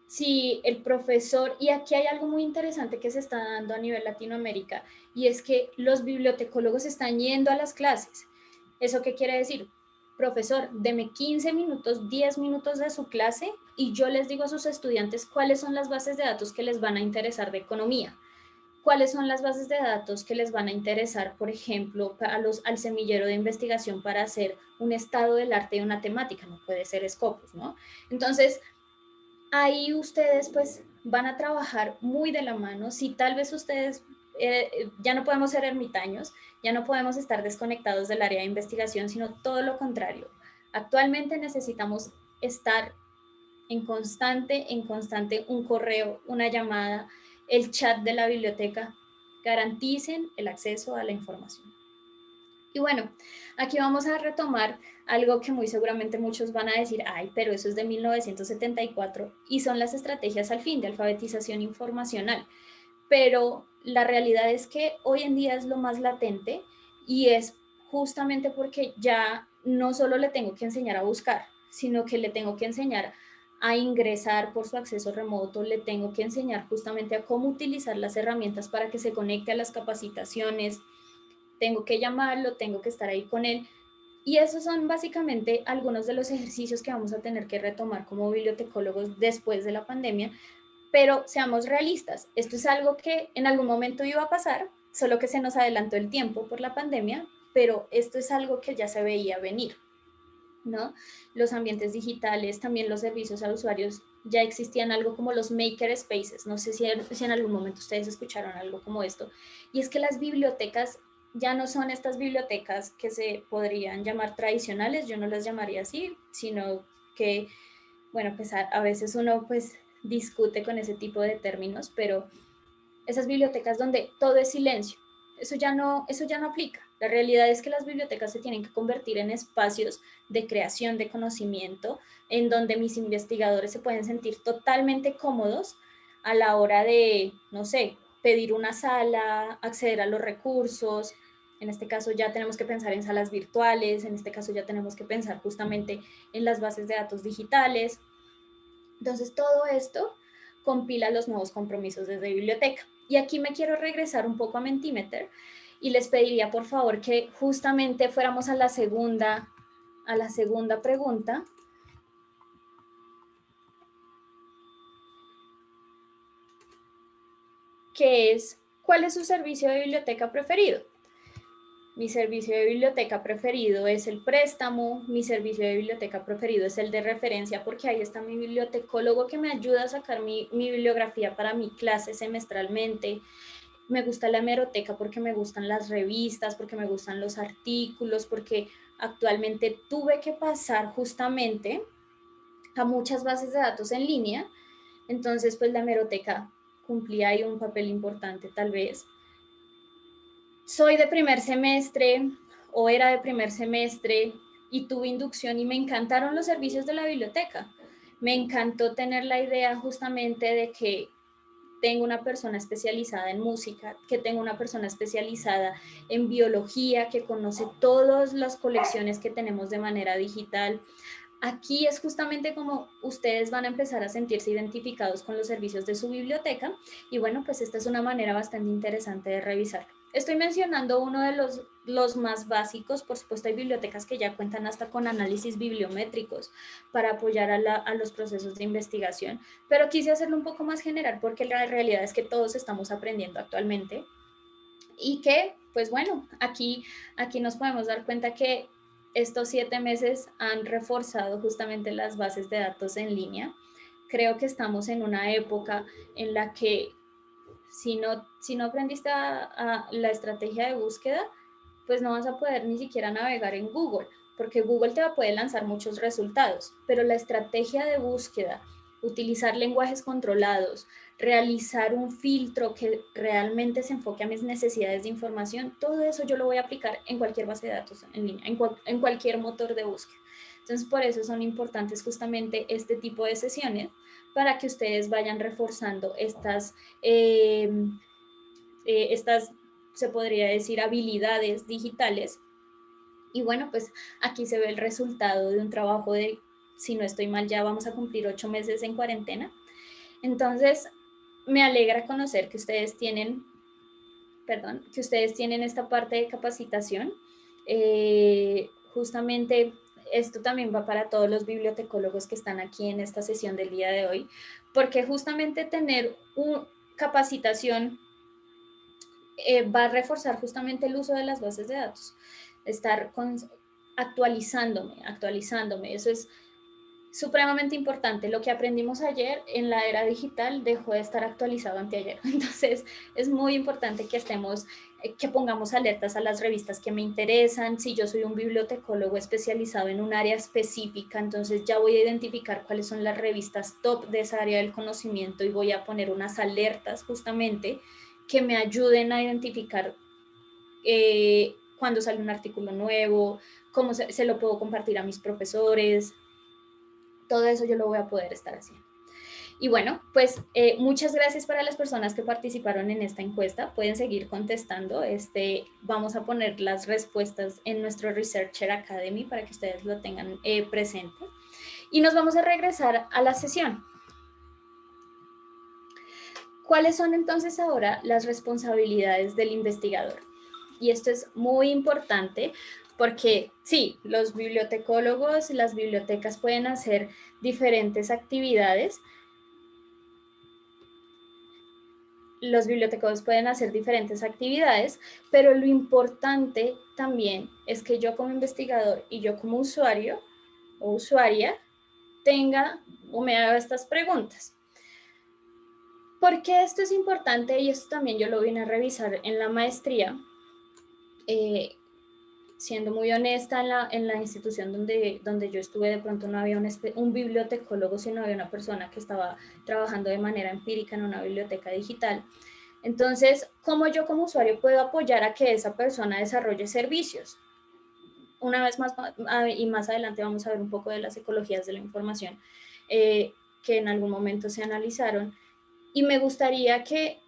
Si el profesor, y aquí hay algo muy interesante que se está dando a nivel Latinoamérica, y es que los bibliotecólogos están yendo a las clases. ¿Eso qué quiere decir? Profesor, deme 15 minutos, 10 minutos de su clase y yo les digo a sus estudiantes cuáles son las bases de datos que les van a interesar de economía, cuáles son las bases de datos que les van a interesar, por ejemplo, al semillero de investigación para hacer un estado del arte de una temática, no puede ser Scopus, ¿no? Entonces, ahí ustedes pues van a trabajar muy de la mano. Si tal vez ustedes ya no podemos ser ermitaños, ya no podemos estar desconectados del área de investigación, sino todo lo contrario. Actualmente necesitamos estar en constante un correo, una llamada, el chat de la biblioteca. Garanticen el acceso a la información. Y bueno, aquí vamos a retomar algo que muy seguramente muchos van a decir, ay, pero eso es de 1974 y son las estrategias al fin de alfabetización informacional. Pero la realidad es que hoy en día es lo más latente y es justamente porque ya no solo le tengo que enseñar a buscar, sino que le tengo que enseñar a ingresar por su acceso remoto, le tengo que enseñar justamente a cómo utilizar las herramientas para que se conecte a las capacitaciones, tengo que llamarlo, tengo que estar ahí con él. Y esos son básicamente algunos de los ejercicios que vamos a tener que retomar como bibliotecólogos después de la pandemia, pero seamos realistas, esto es algo que en algún momento iba a pasar, solo que se nos adelantó el tiempo por la pandemia, pero esto es algo que ya se veía venir, ¿no? Los ambientes digitales, también los servicios a usuarios, ya existían algo como los maker spaces, no sé si en algún momento ustedes escucharon algo como esto, y es que las bibliotecas ya no son estas bibliotecas que se podrían llamar tradicionales, yo no las llamaría así, sino que, bueno, pues a veces uno pues discute con ese tipo de términos, pero esas bibliotecas donde todo es silencio, eso ya no aplica. La realidad es que las bibliotecas se tienen que convertir en espacios de creación de conocimiento, en donde mis investigadores se pueden sentir totalmente cómodos a la hora de, no sé, pedir una sala, acceder a los recursos. En este caso ya tenemos que pensar en salas virtuales, en este caso ya tenemos que pensar justamente en las bases de datos digitales. Entonces, todo esto compila los nuevos compromisos desde biblioteca. Y aquí me quiero regresar un poco a Mentimeter y les pediría por favor que justamente fuéramos a la segunda pregunta, que es, ¿cuál es su servicio de biblioteca preferido? Mi servicio de biblioteca preferido es el préstamo, mi servicio de biblioteca preferido es el de referencia porque ahí está mi bibliotecólogo que me ayuda a sacar mi bibliografía para mi clase semestralmente. Me gusta la hemeroteca porque me gustan las revistas, porque me gustan los artículos, porque actualmente tuve que pasar justamente a muchas bases de datos en línea, entonces pues la hemeroteca cumplía ahí un papel importante tal vez. Soy de primer semestre o era de primer semestre y tuve inducción y me encantaron los servicios de la biblioteca. Me encantó tener la idea justamente de que tengo una persona especializada en música, que tengo una persona especializada en biología, que conoce todas las colecciones que tenemos de manera digital. Aquí es justamente como ustedes van a empezar a sentirse identificados con los servicios de su biblioteca y bueno, pues esta es una manera bastante interesante de revisar. Estoy mencionando uno de los más básicos, por supuesto hay bibliotecas que ya cuentan hasta con análisis bibliométricos para apoyar a los procesos de investigación, pero quise hacerlo un poco más general porque la realidad es que todos estamos aprendiendo actualmente y que, pues bueno, aquí nos podemos dar cuenta que estos 7 meses han reforzado justamente las bases de datos en línea. creo que estamos en una época en la que si no aprendiste a la estrategia de búsqueda, pues no vas a poder ni siquiera navegar en Google, porque Google te va a poder lanzar muchos resultados, pero la estrategia de búsqueda, utilizar lenguajes controlados, realizar un filtro que realmente se enfoque a mis necesidades de información, todo eso yo lo voy a aplicar en cualquier base de datos en línea, en cualquier motor de búsqueda. Entonces, por eso son importantes justamente este tipo de sesiones para que ustedes vayan reforzando estas, se podría decir, habilidades digitales. Y bueno, pues aquí se ve el resultado de un trabajo de, si no estoy mal, ya vamos a cumplir 8 meses en cuarentena. Entonces, me alegra conocer que ustedes tienen, que ustedes tienen esta parte de capacitación. Justamente esto también va para todos los bibliotecólogos que están aquí en esta sesión del día de hoy, porque justamente tener una capacitación va a reforzar justamente el uso de las bases de datos, estar actualizándome, eso es supremamente importante. Lo que aprendimos ayer en la era digital dejó de estar actualizado anteayer, entonces es muy importante que estemos, que pongamos alertas a las revistas que me interesan. Si yo soy un bibliotecólogo especializado en un área específica, entonces ya voy a identificar cuáles son las revistas top de esa área del conocimiento y voy a poner unas alertas justamente que me ayuden a identificar cuando sale un artículo nuevo, cómo se lo puedo compartir a mis profesores. Todo eso yo lo voy a poder estar haciendo. Y bueno, pues muchas gracias para las personas que participaron en esta encuesta. Pueden seguir contestando. Vamos a poner las respuestas en nuestro Researcher Academy para que ustedes lo tengan presente. Y nos vamos a regresar a la sesión. ¿Cuáles son entonces ahora las responsabilidades del investigador? Y esto es muy importante porque sí, los bibliotecólogos y las bibliotecas pueden hacer diferentes actividades. Los bibliotecólogos pueden hacer diferentes actividades, pero lo importante también es que yo como investigador y yo como usuario o usuaria tenga o me haga estas preguntas. ¿Por qué esto es importante? Y esto también yo lo vine a revisar en la maestría. Siendo muy honesta, en la institución donde yo estuve, de pronto no había un bibliotecólogo, sino había una persona que estaba trabajando de manera empírica en una biblioteca digital. Entonces, ¿cómo yo como usuario puedo apoyar a que esa persona desarrolle servicios? Una vez más, y más adelante vamos a ver un poco de las ecologías de la información, que en algún momento se analizaron, y me gustaría que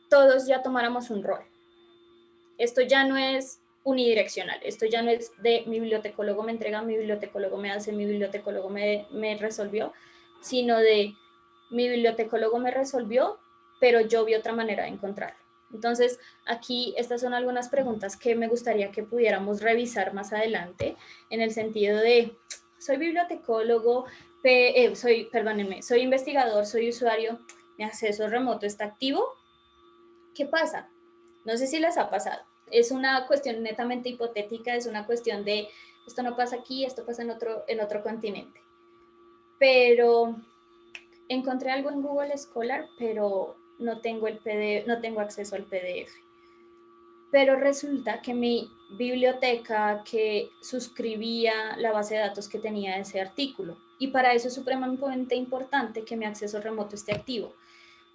todos ya tomáramos un rol. Esto ya no es unidireccional, esto ya no es de mi bibliotecólogo me entrega, mi bibliotecólogo me hace, mi bibliotecólogo me resolvió, sino de mi bibliotecólogo me resolvió, pero yo vi otra manera de encontrarlo. Entonces, aquí estas son algunas preguntas que me gustaría que pudiéramos revisar más adelante, en el sentido de, soy bibliotecólogo, soy investigador, soy usuario, mi acceso remoto está activo. ¿Qué pasa? No sé si les ha pasado. Es una cuestión netamente hipotética, es una cuestión de esto no pasa aquí, esto pasa en otro continente. Pero encontré algo en Google Scholar, pero no tengo el PDF, no tengo acceso al PDF. Pero resulta que mi biblioteca que suscribía la base de datos que tenía ese artículo. Y para eso es supremamente importante que mi acceso remoto esté activo,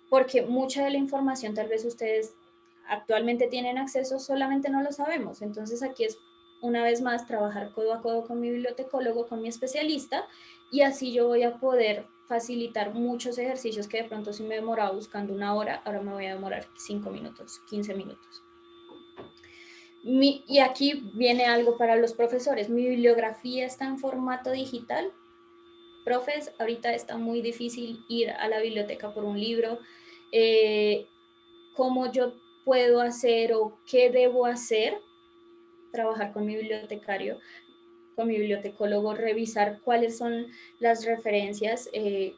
porque mucha de la información tal vez ustedes actualmente tienen acceso, solamente no lo sabemos. Entonces aquí es una vez más trabajar codo a codo con mi bibliotecólogo, con mi especialista, y así yo voy a poder facilitar muchos ejercicios que de pronto si me demoraba buscando una hora, ahora me voy a demorar 5 minutos, 15 minutos. Y aquí viene algo para los profesores. Mi bibliografía está en formato digital. Profes, ahorita está muy difícil ir a la biblioteca por un libro. ¿Cómo yo puedo hacer o qué debo hacer? Trabajar con mi bibliotecario, con mi bibliotecólogo, revisar cuáles son las referencias,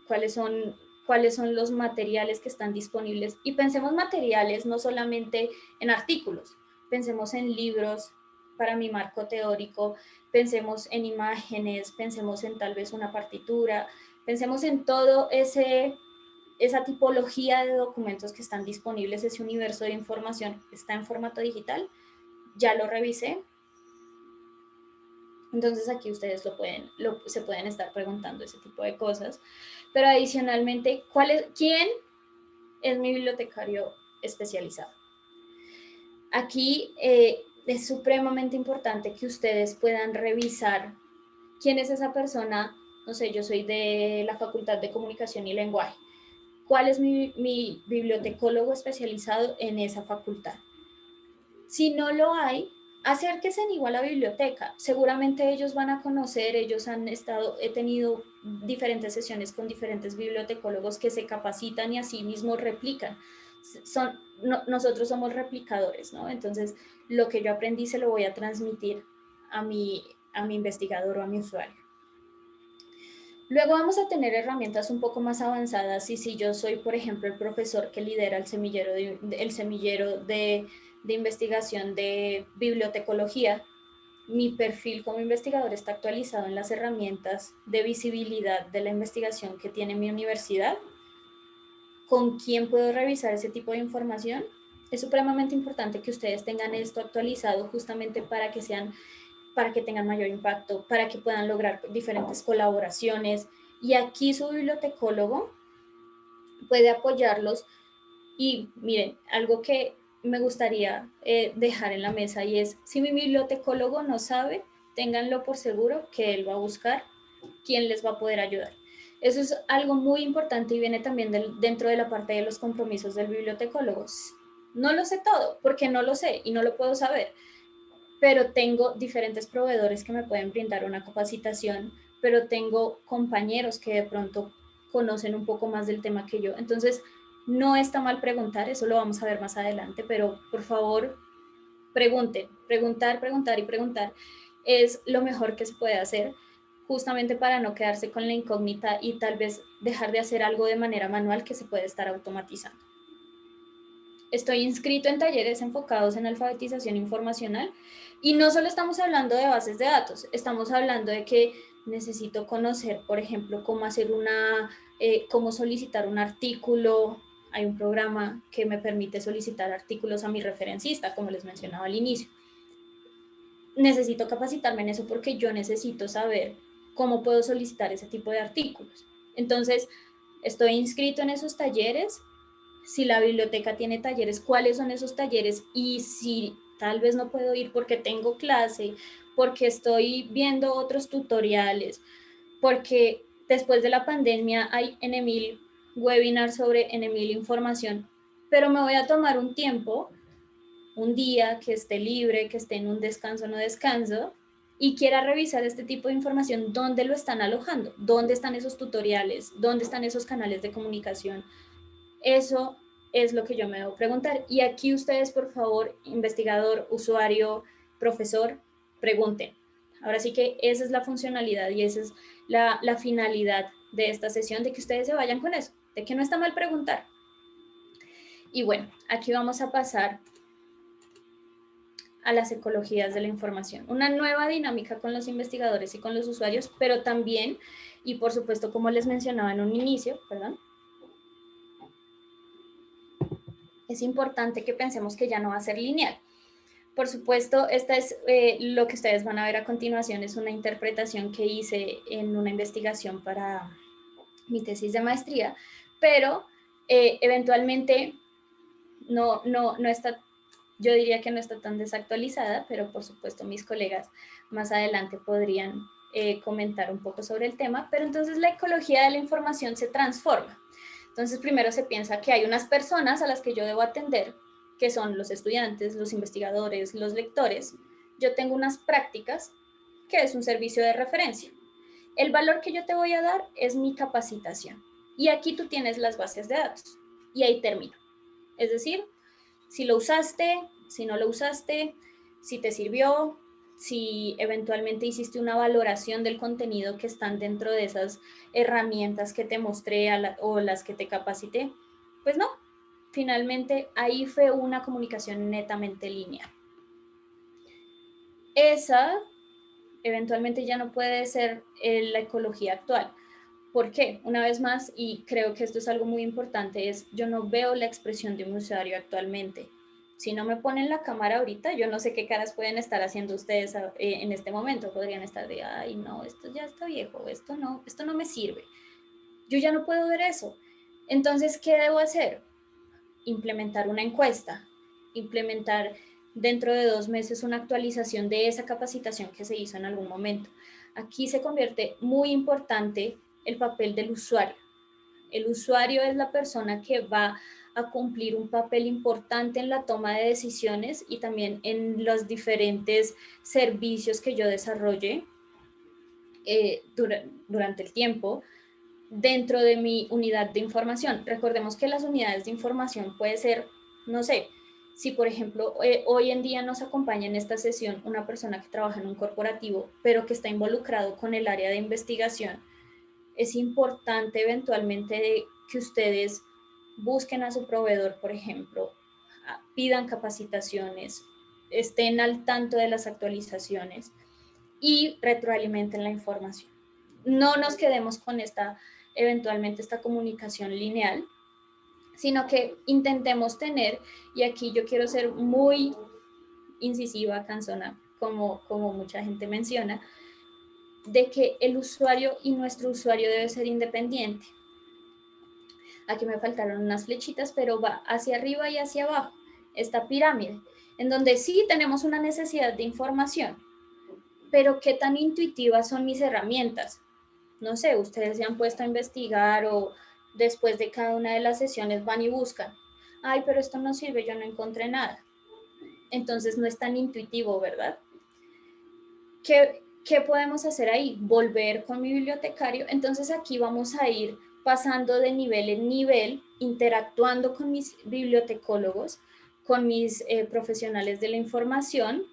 cuáles son los materiales que están disponibles. Y pensemos materiales no solamente en artículos, pensemos en libros para mi marco teórico, pensemos en imágenes, pensemos en tal vez una partitura, Pensemos en todo esa tipología de documentos que están disponibles, ese universo de información está en formato digital, ya lo revisé. Entonces aquí ustedes se pueden estar preguntando ese tipo de cosas. Pero adicionalmente, ¿quién es mi bibliotecario especializado? Aquí es supremamente importante que ustedes puedan revisar quién es esa persona. No sé, yo soy de la Facultad de Comunicación y Lenguaje. ¿Cuál es mi bibliotecólogo especializado en esa facultad? Si no lo hay, acérquense igual a la biblioteca. Seguramente ellos van a conocer, he tenido diferentes sesiones con diferentes bibliotecólogos que se capacitan y así mismo replican. Nosotros somos replicadores, ¿no? Entonces, lo que yo aprendí se lo voy a transmitir a mi investigador o a mi usuario. Luego vamos a tener herramientas un poco más avanzadas y si yo soy, por ejemplo, el profesor que lidera el semillero de investigación de bibliotecología, mi perfil como investigador está actualizado en las herramientas de visibilidad de la investigación que tiene mi universidad. ¿Con quién puedo revisar ese tipo de información? Es supremamente importante que ustedes tengan esto actualizado justamente para que tengan mayor impacto, para que puedan lograr diferentes colaboraciones. Y aquí su bibliotecólogo puede apoyarlos. Y miren, algo que me gustaría dejar en la mesa y es, si mi bibliotecólogo no sabe, ténganlo por seguro que él va a buscar quién les va a poder ayudar. Eso es algo muy importante y viene también dentro de la parte de los compromisos del bibliotecólogo. No lo sé todo, porque no lo sé y no lo puedo saber, pero tengo diferentes proveedores que me pueden brindar una capacitación, pero tengo compañeros que de pronto conocen un poco más del tema que yo. Entonces, no está mal preguntar, eso lo vamos a ver más adelante, pero por favor, pregunten, preguntar y preguntar es lo mejor que se puede hacer, justamente para no quedarse con la incógnita y tal vez dejar de hacer algo de manera manual que se puede estar automatizando. Estoy inscrito en talleres enfocados en alfabetización informacional y no solo estamos hablando de bases de datos, estamos hablando de que necesito conocer, por ejemplo, cómo solicitar un artículo. Hay un programa que me permite solicitar artículos a mi referencista, como les mencionaba al inicio. Necesito capacitarme en eso porque yo necesito saber cómo puedo solicitar ese tipo de artículos. Entonces, estoy inscrito en esos talleres. Si la biblioteca tiene talleres, cuáles son esos talleres y si tal vez no puedo ir porque tengo clase, porque estoy viendo otros tutoriales, porque después de la pandemia hay N1000 webinars sobre N1000 información, pero me voy a tomar un tiempo, un día que esté libre, que esté en un descanso, no descanso, y quiera revisar este tipo de información, ¿dónde lo están alojando? ¿Dónde están esos tutoriales? ¿Dónde están esos canales de comunicación? Eso es lo que yo me debo preguntar. Y aquí ustedes, por favor, investigador, usuario, profesor, pregunten. Ahora sí que esa es la funcionalidad y esa es la finalidad de esta sesión, de que ustedes se vayan con eso, de que no está mal preguntar. Y bueno, aquí vamos a pasar a las ecologías de la información. Una nueva dinámica con los investigadores y con los usuarios, pero también, y por supuesto, como les mencionaba en un inicio, perdón, es importante que pensemos que ya no va a ser lineal. Por supuesto, esta es lo que ustedes van a ver a continuación, es una interpretación que hice en una investigación para mi tesis de maestría, pero eventualmente no está, yo diría que no está tan desactualizada, pero por supuesto mis colegas más adelante podrían comentar un poco sobre el tema, pero entonces la ecología de la información se transforma. Entonces primero se piensa que hay unas personas a las que yo debo atender, que son los estudiantes, los investigadores, los lectores. Yo tengo unas prácticas, que es un servicio de referencia. El valor que yo te voy a dar es mi capacitación. Y aquí tú tienes las bases de datos. Y ahí termino. Es decir, si lo usaste, si no lo usaste, si te sirvió, si eventualmente hiciste una valoración del contenido que están dentro de esas herramientas que te mostré o las que te capacité, pues no, finalmente ahí fue una comunicación netamente lineal. Esa eventualmente ya no puede ser la ecología actual. ¿Por qué? Una vez más, y creo que esto es algo muy importante, es yo no veo la expresión de un usuario actualmente. Si no me ponen la cámara ahorita, yo no sé qué caras pueden estar haciendo ustedes en este momento. Podrían estar de, ay, no, esto ya está viejo, esto no me sirve. Yo ya no puedo ver eso. Entonces, ¿qué debo hacer? Implementar una encuesta, implementar dentro de 2 meses una actualización de esa capacitación que se hizo en algún momento. Aquí se convierte muy importante el papel del usuario. El usuario es la persona que va a cumplir un papel importante en la toma de decisiones y también en los diferentes servicios que yo desarrolle durante el tiempo dentro de mi unidad de información. Recordemos que las unidades de información puede ser, no sé, si por ejemplo hoy en día nos acompaña en esta sesión una persona que trabaja en un corporativo, pero que está involucrado con el área de investigación, es importante eventualmente que ustedes busquen a su proveedor, por ejemplo, pidan capacitaciones, estén al tanto de las actualizaciones y retroalimenten la información. No nos quedemos con eventualmente esta comunicación lineal, sino que intentemos tener, y aquí yo quiero ser muy incisiva, cansona, como mucha gente menciona, de que el usuario y nuestro usuario debe ser independiente. Aquí me faltaron unas flechitas, pero va hacia arriba y hacia abajo, esta pirámide, en donde sí tenemos una necesidad de información, pero qué tan intuitivas son mis herramientas. No sé, ustedes se han puesto a investigar o después de cada una de las sesiones van y buscan. Ay, pero esto no sirve, yo no encontré nada. Entonces no es tan intuitivo, ¿verdad? ¿Qué podemos hacer ahí? Volver con mi bibliotecario. Entonces aquí vamos a ir pasando de nivel en nivel, interactuando con mis bibliotecólogos, con mis profesionales de la información.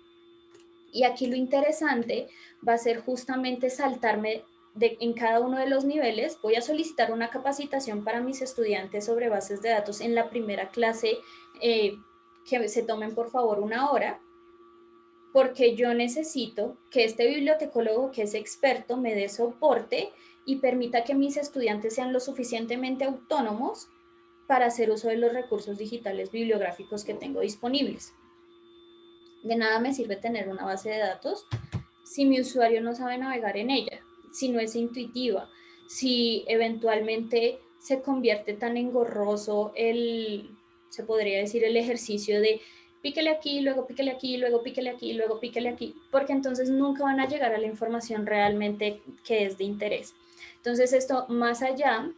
Y aquí lo interesante va a ser justamente saltarme en cada uno de los niveles. Voy a solicitar una capacitación para mis estudiantes sobre bases de datos en la primera clase, que se tomen por favor 1 hora, porque yo necesito que este bibliotecólogo que es experto me dé soporte y permita que mis estudiantes sean lo suficientemente autónomos para hacer uso de los recursos digitales bibliográficos que tengo disponibles. De nada me sirve tener una base de datos si mi usuario no sabe navegar en ella, si no es intuitiva, si eventualmente se convierte tan engorroso se podría decir, el ejercicio de píquele aquí, luego píquele aquí, luego píquele aquí, luego píquele aquí, porque entonces nunca van a llegar a la información realmente que es de interés. Entonces esto, más allá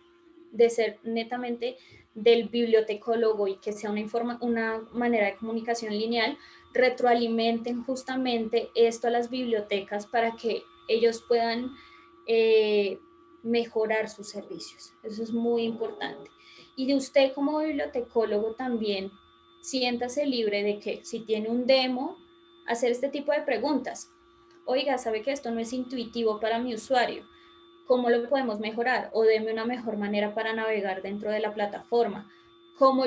de ser netamente del bibliotecólogo y que sea una manera de comunicación lineal, retroalimenten justamente esto a las bibliotecas para que ellos puedan mejorar sus servicios. Eso es muy importante. Y de usted como bibliotecólogo también, siéntase libre de que si tiene un demo, hacer este tipo de preguntas. Oiga, ¿sabe que esto no es intuitivo para mi usuario? ¿Cómo lo podemos mejorar? O deme una mejor manera para navegar dentro de la plataforma. ¿Cómo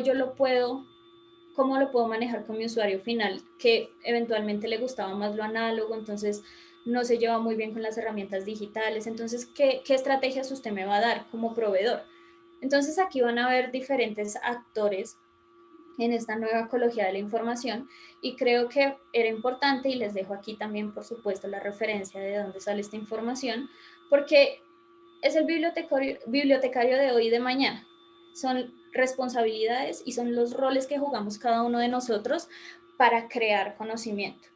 cómo lo puedo manejar con mi usuario final, que eventualmente le gustaba más lo análogo, entonces no se lleva muy bien con las herramientas digitales? Entonces, ¿qué estrategias usted me va a dar como proveedor? Entonces, aquí van a haber diferentes actores en esta nueva ecología de la información, y creo que era importante, y les dejo aquí también, por supuesto, la referencia de dónde sale esta información, porque es el bibliotecario de hoy y de mañana. Son responsabilidades y son los roles que jugamos cada uno de nosotros para crear conocimiento.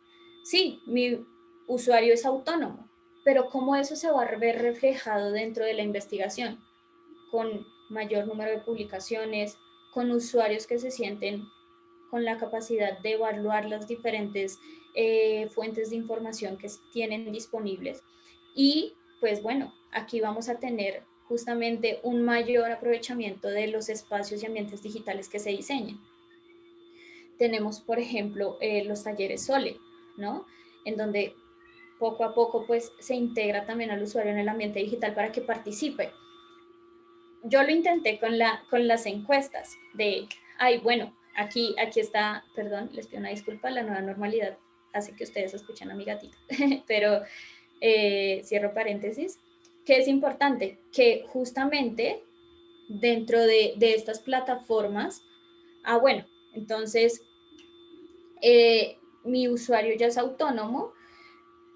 Sí, mi usuario es autónomo, pero ¿cómo eso se va a ver reflejado dentro de la investigación? Con mayor número de publicaciones, con usuarios que se sienten con la capacidad de evaluar las diferentes fuentes de información que tienen disponibles. Y pues bueno, aquí vamos a tener justamente un mayor aprovechamiento de los espacios y ambientes digitales que se diseñen. Tenemos, por ejemplo, los talleres SOLE, ¿no? En donde poco a poco pues se integra también al usuario en el ambiente digital para que participe. Yo lo intenté con las encuestas de, ay, bueno, aquí está, perdón, les pido una disculpa, la nueva normalidad hace que ustedes escuchen a mi gatito, pero cierro paréntesis. ¿qué es importante? Que justamente dentro de estas plataformas, bueno, entonces mi usuario ya es autónomo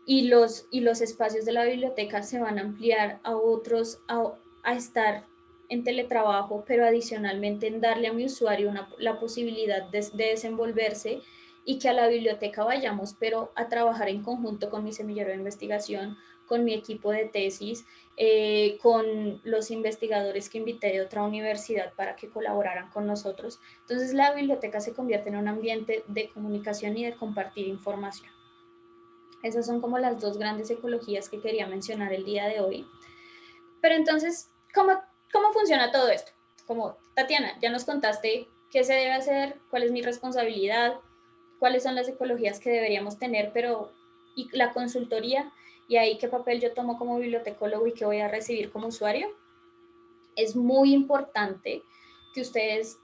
y los espacios de la biblioteca se van a ampliar a otros, a estar en teletrabajo, pero adicionalmente en darle a mi usuario la posibilidad de desenvolverse y que a la biblioteca vayamos, pero a trabajar en conjunto con mi semillero de investigación, con mi equipo de tesis, con los investigadores que invité de otra universidad para que colaboraran con nosotros. Entonces la biblioteca se convierte en un ambiente de comunicación y de compartir información. Esas son como las dos grandes ecologías que quería mencionar el día de hoy. Pero entonces, ¿cómo funciona todo esto? Como, Tatiana, ya nos contaste qué se debe hacer, cuál es mi responsabilidad, cuáles son las ecologías que deberíamos tener, pero y la consultoría, y ahí qué papel yo tomo como bibliotecólogo y qué voy a recibir como usuario. Es muy importante que ustedes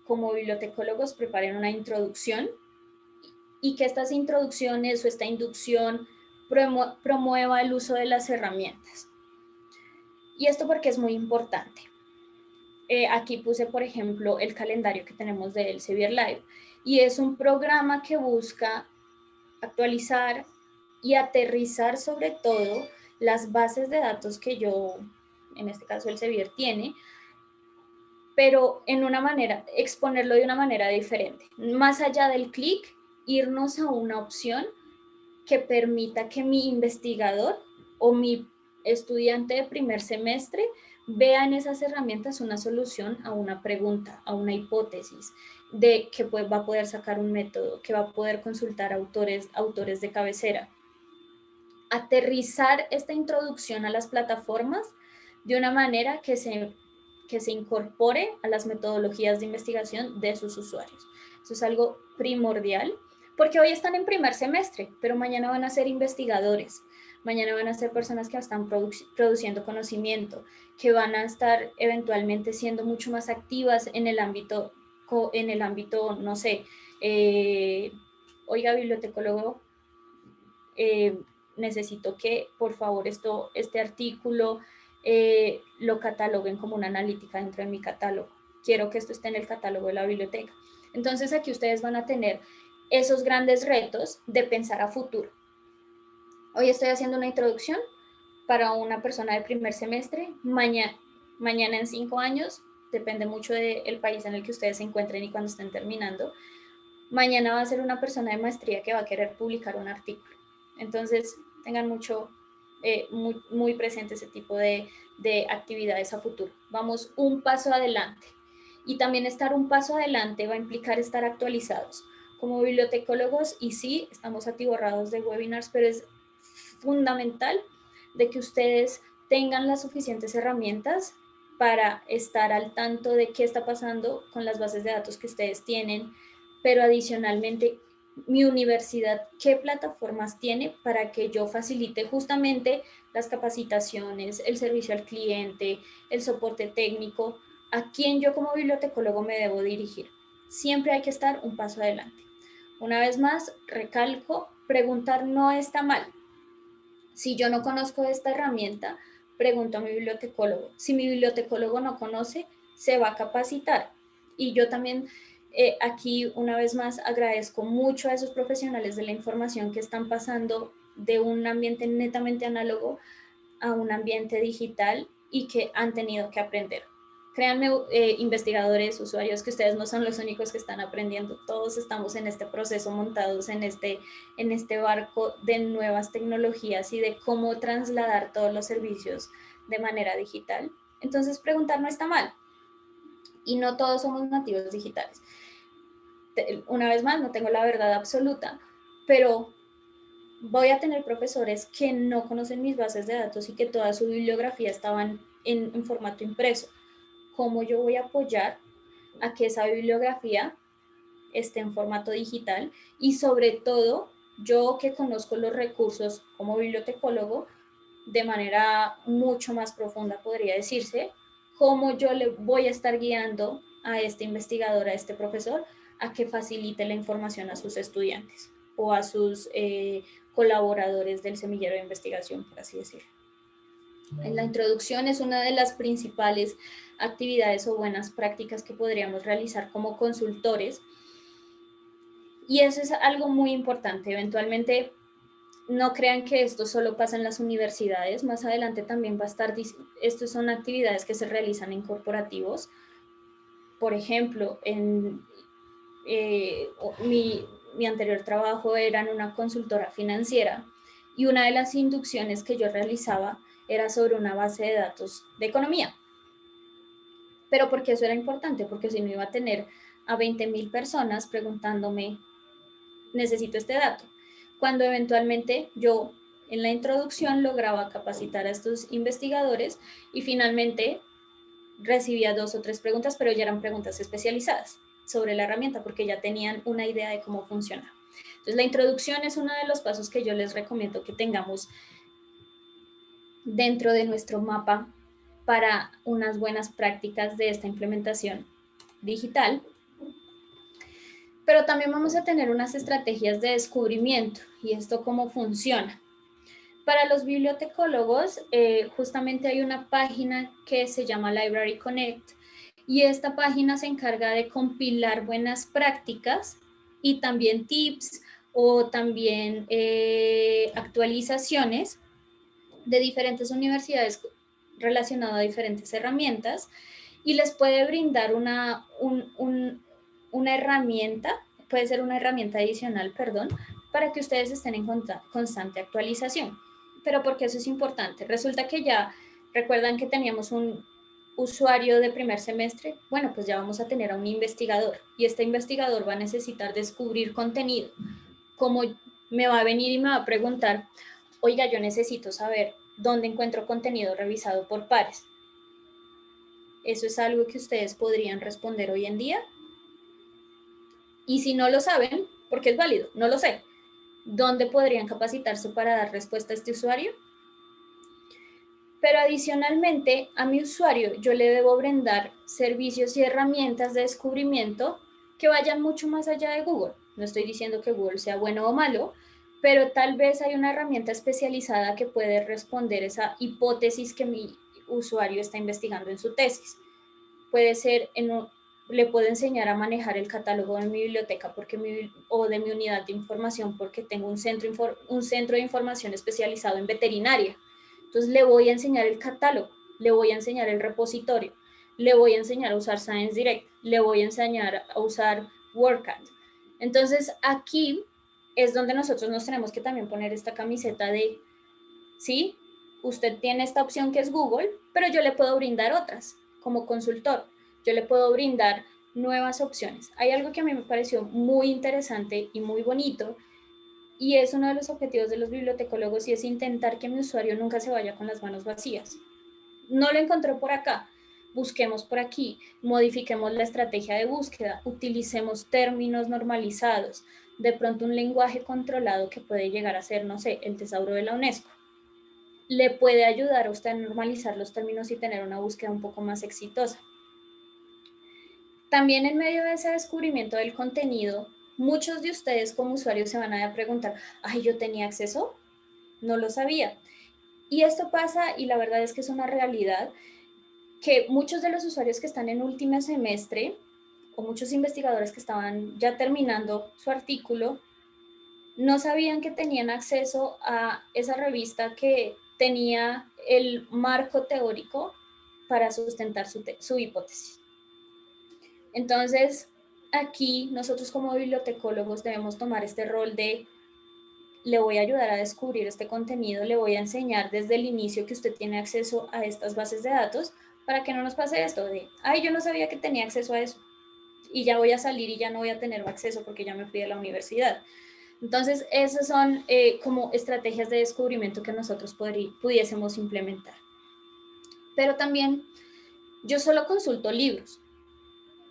como bibliotecólogos preparen una introducción y que estas introducciones o esta inducción promueva el uso de las herramientas. Y esto porque es muy importante. Aquí puse, por ejemplo, el calendario que tenemos de Elsevier Live y es un programa que busca actualizar y aterrizar sobre todo las bases de datos que yo, en este caso Elsevier, tiene, pero en una manera, exponerlo de una manera diferente. Más allá del clic, irnos a una opción que permita que mi investigador o mi estudiante de primer semestre vea en esas herramientas una solución a una pregunta, a una hipótesis, de que va a poder sacar un método, que va a poder consultar autores de cabecera. Aterrizar esta introducción a las plataformas de una manera que se incorpore a las metodologías de investigación de sus usuarios. Eso es algo primordial, porque hoy están en primer semestre, pero mañana van a ser investigadores, mañana van a ser personas que están produciendo conocimiento, que van a estar eventualmente siendo mucho más activas en el ámbito, no sé, oiga, bibliotecólogo, necesito que por favor este artículo lo cataloguen como una analítica dentro de mi catálogo. Quiero que esto esté en el catálogo de la biblioteca. Entonces aquí ustedes van a tener esos grandes retos de pensar a futuro. Hoy estoy haciendo una introducción para una persona de primer semestre. Mañana en 5 años, depende mucho del país en el que ustedes se encuentren y cuando estén terminando, mañana va a ser una persona de maestría que va a querer publicar un artículo. Entonces, tengan muy presente ese tipo de actividades a futuro. Vamos un paso adelante. Y también estar un paso adelante va a implicar estar actualizados. Como bibliotecólogos, y sí, estamos atiborrados de webinars, pero es fundamental de que ustedes tengan las suficientes herramientas para estar al tanto de qué está pasando con las bases de datos que ustedes tienen, pero adicionalmente mi universidad qué plataformas tiene para que yo facilite justamente las capacitaciones, el servicio al cliente, el soporte técnico, a quién yo como bibliotecólogo me debo dirigir. Siempre hay que estar un paso adelante. Una vez más, recalco, preguntar no está mal. Si yo no conozco esta herramienta, pregunto a mi bibliotecólogo. Si mi bibliotecólogo no conoce, se va a capacitar. Y yo también aquí, una vez más, agradezco mucho a esos profesionales de la información que están pasando de un ambiente netamente análogo a un ambiente digital y que han tenido que aprender. Créanme, investigadores, usuarios, que ustedes no son los únicos que están aprendiendo. Todos estamos en este proceso montados en este barco de nuevas tecnologías y de cómo trasladar todos los servicios de manera digital. Entonces, preguntar no está mal. Y no todos somos nativos digitales. Una vez más, no tengo la verdad absoluta, pero voy a tener profesores que no conocen mis bases de datos y que toda su bibliografía estaban en formato impreso. ¿Cómo yo voy a apoyar a que esa bibliografía esté en formato digital? Y sobre todo, yo que conozco los recursos como bibliotecólogo de manera mucho más profunda, podría decirse, cómo yo le voy a estar guiando a este investigador, a este profesor, a que facilite la información a sus estudiantes o a sus colaboradores del semillero de investigación, por así decirlo. En la introducción es una de las principales actividades o buenas prácticas que podríamos realizar como consultores. Y eso es algo muy importante. Eventualmente, no crean que esto solo pasa en las universidades. Más adelante también va a estar, estas son actividades que se realizan en corporativos. Por ejemplo, eh, mi anterior trabajo era en una consultora financiera y una de las inducciones que yo realizaba era sobre una base de datos de economía. Pero ¿por qué eso era importante? Porque si no iba a tener a 20,000 personas preguntándome, necesito este dato. Cuando eventualmente yo en la introducción lograba capacitar a estos investigadores y finalmente recibía 2 o 3 preguntas, pero ya eran preguntas especializadas sobre la herramienta porque ya tenían una idea de cómo funciona. Entonces, la introducción es uno de los pasos que yo les recomiendo que tengamos dentro de nuestro mapa para unas buenas prácticas de esta implementación digital. Pero también vamos a tener unas estrategias de descubrimiento y esto cómo funciona. Para los bibliotecólogos, justamente hay una página que se llama Library Connect y esta página se encarga de compilar buenas prácticas y también tips o también actualizaciones de diferentes universidades relacionadas a diferentes herramientas y les puede brindar una herramienta, puede ser una herramienta adicional, perdón, para que ustedes estén en constante actualización. Pero ¿por qué eso es importante? Resulta que ya recuerdan que teníamos un usuario de primer semestre, bueno, pues ya vamos a tener a un investigador y este investigador va a necesitar descubrir contenido. Como me va a venir y me va a preguntar, oiga, yo necesito saber dónde encuentro contenido revisado por pares. ¿Eso es algo que ustedes podrían responder hoy en día? Y si no lo saben, porque es válido, no lo sé, ¿dónde podrían capacitarse para dar respuesta a este usuario? Pero adicionalmente, a mi usuario yo le debo brindar servicios y herramientas de descubrimiento que vayan mucho más allá de Google. No estoy diciendo que Google sea bueno o malo, pero tal vez hay una herramienta especializada que puede responder esa hipótesis que mi usuario está investigando en su tesis. Puede ser le puedo enseñar a manejar el catálogo de mi biblioteca o de mi unidad de información porque tengo un centro de información especializado en veterinaria. Entonces le voy a enseñar el catálogo, le voy a enseñar el repositorio, le voy a enseñar a usar Science Direct, le voy a enseñar a usar WordCat. Entonces aquí es donde nosotros nos tenemos que también poner esta camiseta de, sí, usted tiene esta opción que es Google, pero yo le puedo brindar otras como consultor. Yo le puedo brindar nuevas opciones. Hay algo que a mí me pareció muy interesante y muy bonito y es uno de los objetivos de los bibliotecólogos y es intentar que mi usuario nunca se vaya con las manos vacías. No lo encontró por acá, busquemos por aquí, modifiquemos la estrategia de búsqueda, utilicemos términos normalizados, de pronto un lenguaje controlado que puede llegar a ser, no sé, el tesauro de la UNESCO. Le puede ayudar a usted a normalizar los términos y tener una búsqueda un poco más exitosa. También en medio de ese descubrimiento del contenido, muchos de ustedes como usuarios se van a preguntar, ay, ¿yo tenía acceso? No lo sabía. Y esto pasa, y la verdad es que es una realidad, que muchos de los usuarios que están en último semestre o muchos investigadores que estaban ya terminando su artículo, no sabían que tenían acceso a esa revista que tenía el marco teórico para sustentar su hipótesis. Entonces, aquí nosotros como bibliotecólogos debemos tomar este rol de le voy a ayudar a descubrir este contenido, le voy a enseñar desde el inicio que usted tiene acceso a estas bases de datos para que no nos pase esto de, ay, yo no sabía que tenía acceso a eso y ya voy a salir y ya no voy a tener acceso porque ya me fui a la universidad. Entonces, esas son como estrategias de descubrimiento que nosotros pudiésemos implementar. Pero también yo solo consulto libros,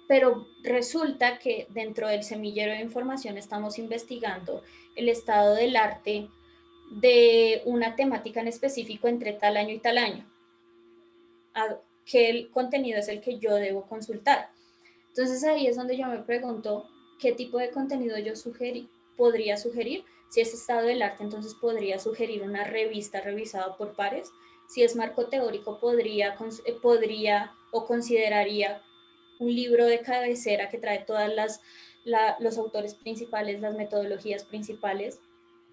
pero resulta que dentro del semillero de información estamos investigando el estado del arte de una temática en específico entre tal año y tal año. ¿Qué contenido es el que yo debo consultar? Entonces ahí es donde yo me pregunto qué tipo de contenido yo podría sugerir. Si es estado del arte, entonces podría sugerir una revista revisada por pares. Si es marco teórico, podría o consideraría un libro de cabecera que trae todas los autores principales, las metodologías principales.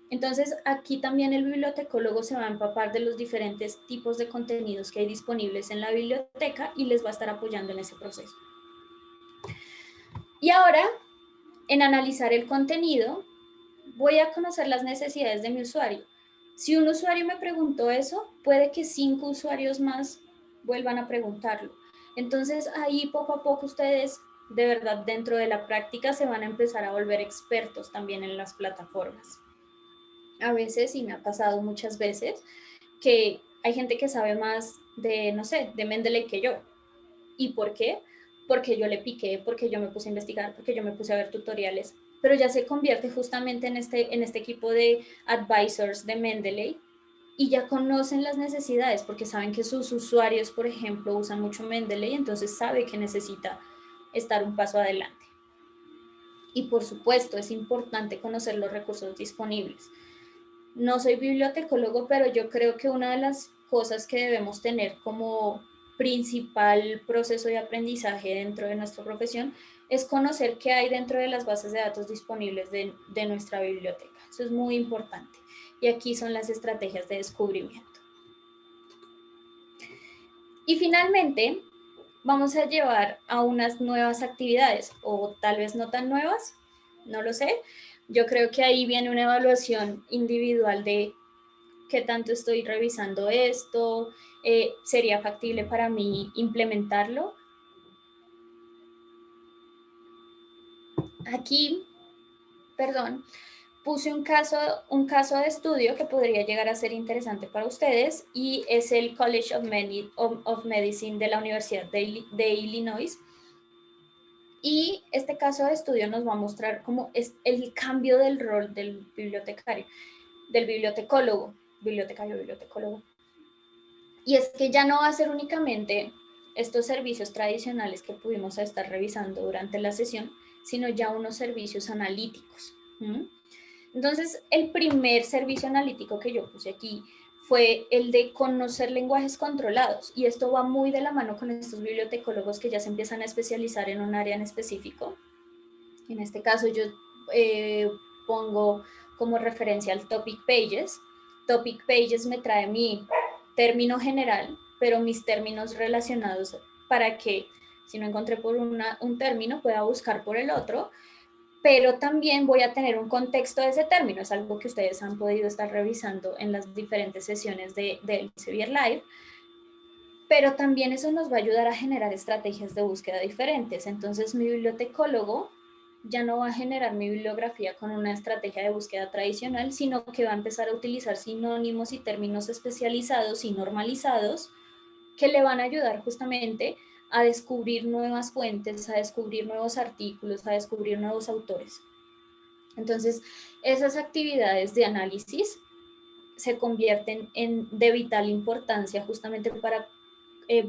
Entonces, aquí también el bibliotecólogo se va a empapar de los diferentes tipos de contenidos que hay disponibles en la biblioteca y les va a estar apoyando en ese proceso. Y ahora, en analizar el contenido, voy a conocer las necesidades de mi usuario. Si un usuario me preguntó eso, puede que 5 usuarios más vuelvan a preguntarlo. Entonces, ahí poco a poco ustedes, de verdad, dentro de la práctica, se van a empezar a volver expertos también en las plataformas. A veces, y me ha pasado muchas veces, que hay gente que sabe más de, no sé, de Mendeley que yo. ¿Y por qué? Porque yo le piqué, porque yo me puse a investigar, porque yo me puse a ver tutoriales, pero ya se convierte justamente en este equipo de advisors de Mendeley y ya conocen las necesidades porque saben que sus usuarios, por ejemplo, usan mucho Mendeley, entonces sabe que necesita estar un paso adelante. Y por supuesto, es importante conocer los recursos disponibles. No soy bibliotecólogo, pero yo creo que una de las cosas que debemos tener como principal proceso de aprendizaje dentro de nuestra profesión es conocer qué hay dentro de las bases de datos disponibles de nuestra biblioteca. Eso es muy importante. Y aquí son las estrategias de descubrimiento. Y finalmente, vamos a llevar a unas nuevas actividades, o tal vez no tan nuevas, no lo sé. Yo creo que ahí viene una evaluación individual de qué tanto estoy revisando esto, sería factible para mí implementarlo. Aquí, perdón, puse un caso de estudio que podría llegar a ser interesante para ustedes y es el College of Medicine de la Universidad de Illinois. Y este caso de estudio nos va a mostrar cómo es el cambio del rol del bibliotecario, del bibliotecólogo. Y es que ya no va a ser únicamente estos servicios tradicionales que pudimos estar revisando durante la sesión, sino ya unos servicios analíticos. Entonces, el primer servicio analítico que yo puse aquí fue el de conocer lenguajes controlados, y esto va muy de la mano con estos bibliotecólogos que ya se empiezan a especializar en un área en específico. En este caso yo pongo como referencia al Topic Pages. Topic Pages me trae mi término general, pero mis términos relacionados para que si no encontré por un término pueda buscar por el otro, pero también voy a tener un contexto de ese término. Es algo que ustedes han podido estar revisando en las diferentes sesiones de Elsevier Live, pero también eso nos va a ayudar a generar estrategias de búsqueda diferentes. Entonces mi bibliotecólogo ya no va a generar mi bibliografía con una estrategia de búsqueda tradicional, sino que va a empezar a utilizar sinónimos y términos especializados y normalizados que le van a ayudar justamente a descubrir nuevas fuentes, a descubrir nuevos artículos, a descubrir nuevos autores. Entonces, esas actividades de análisis se convierten en de vital importancia justamente para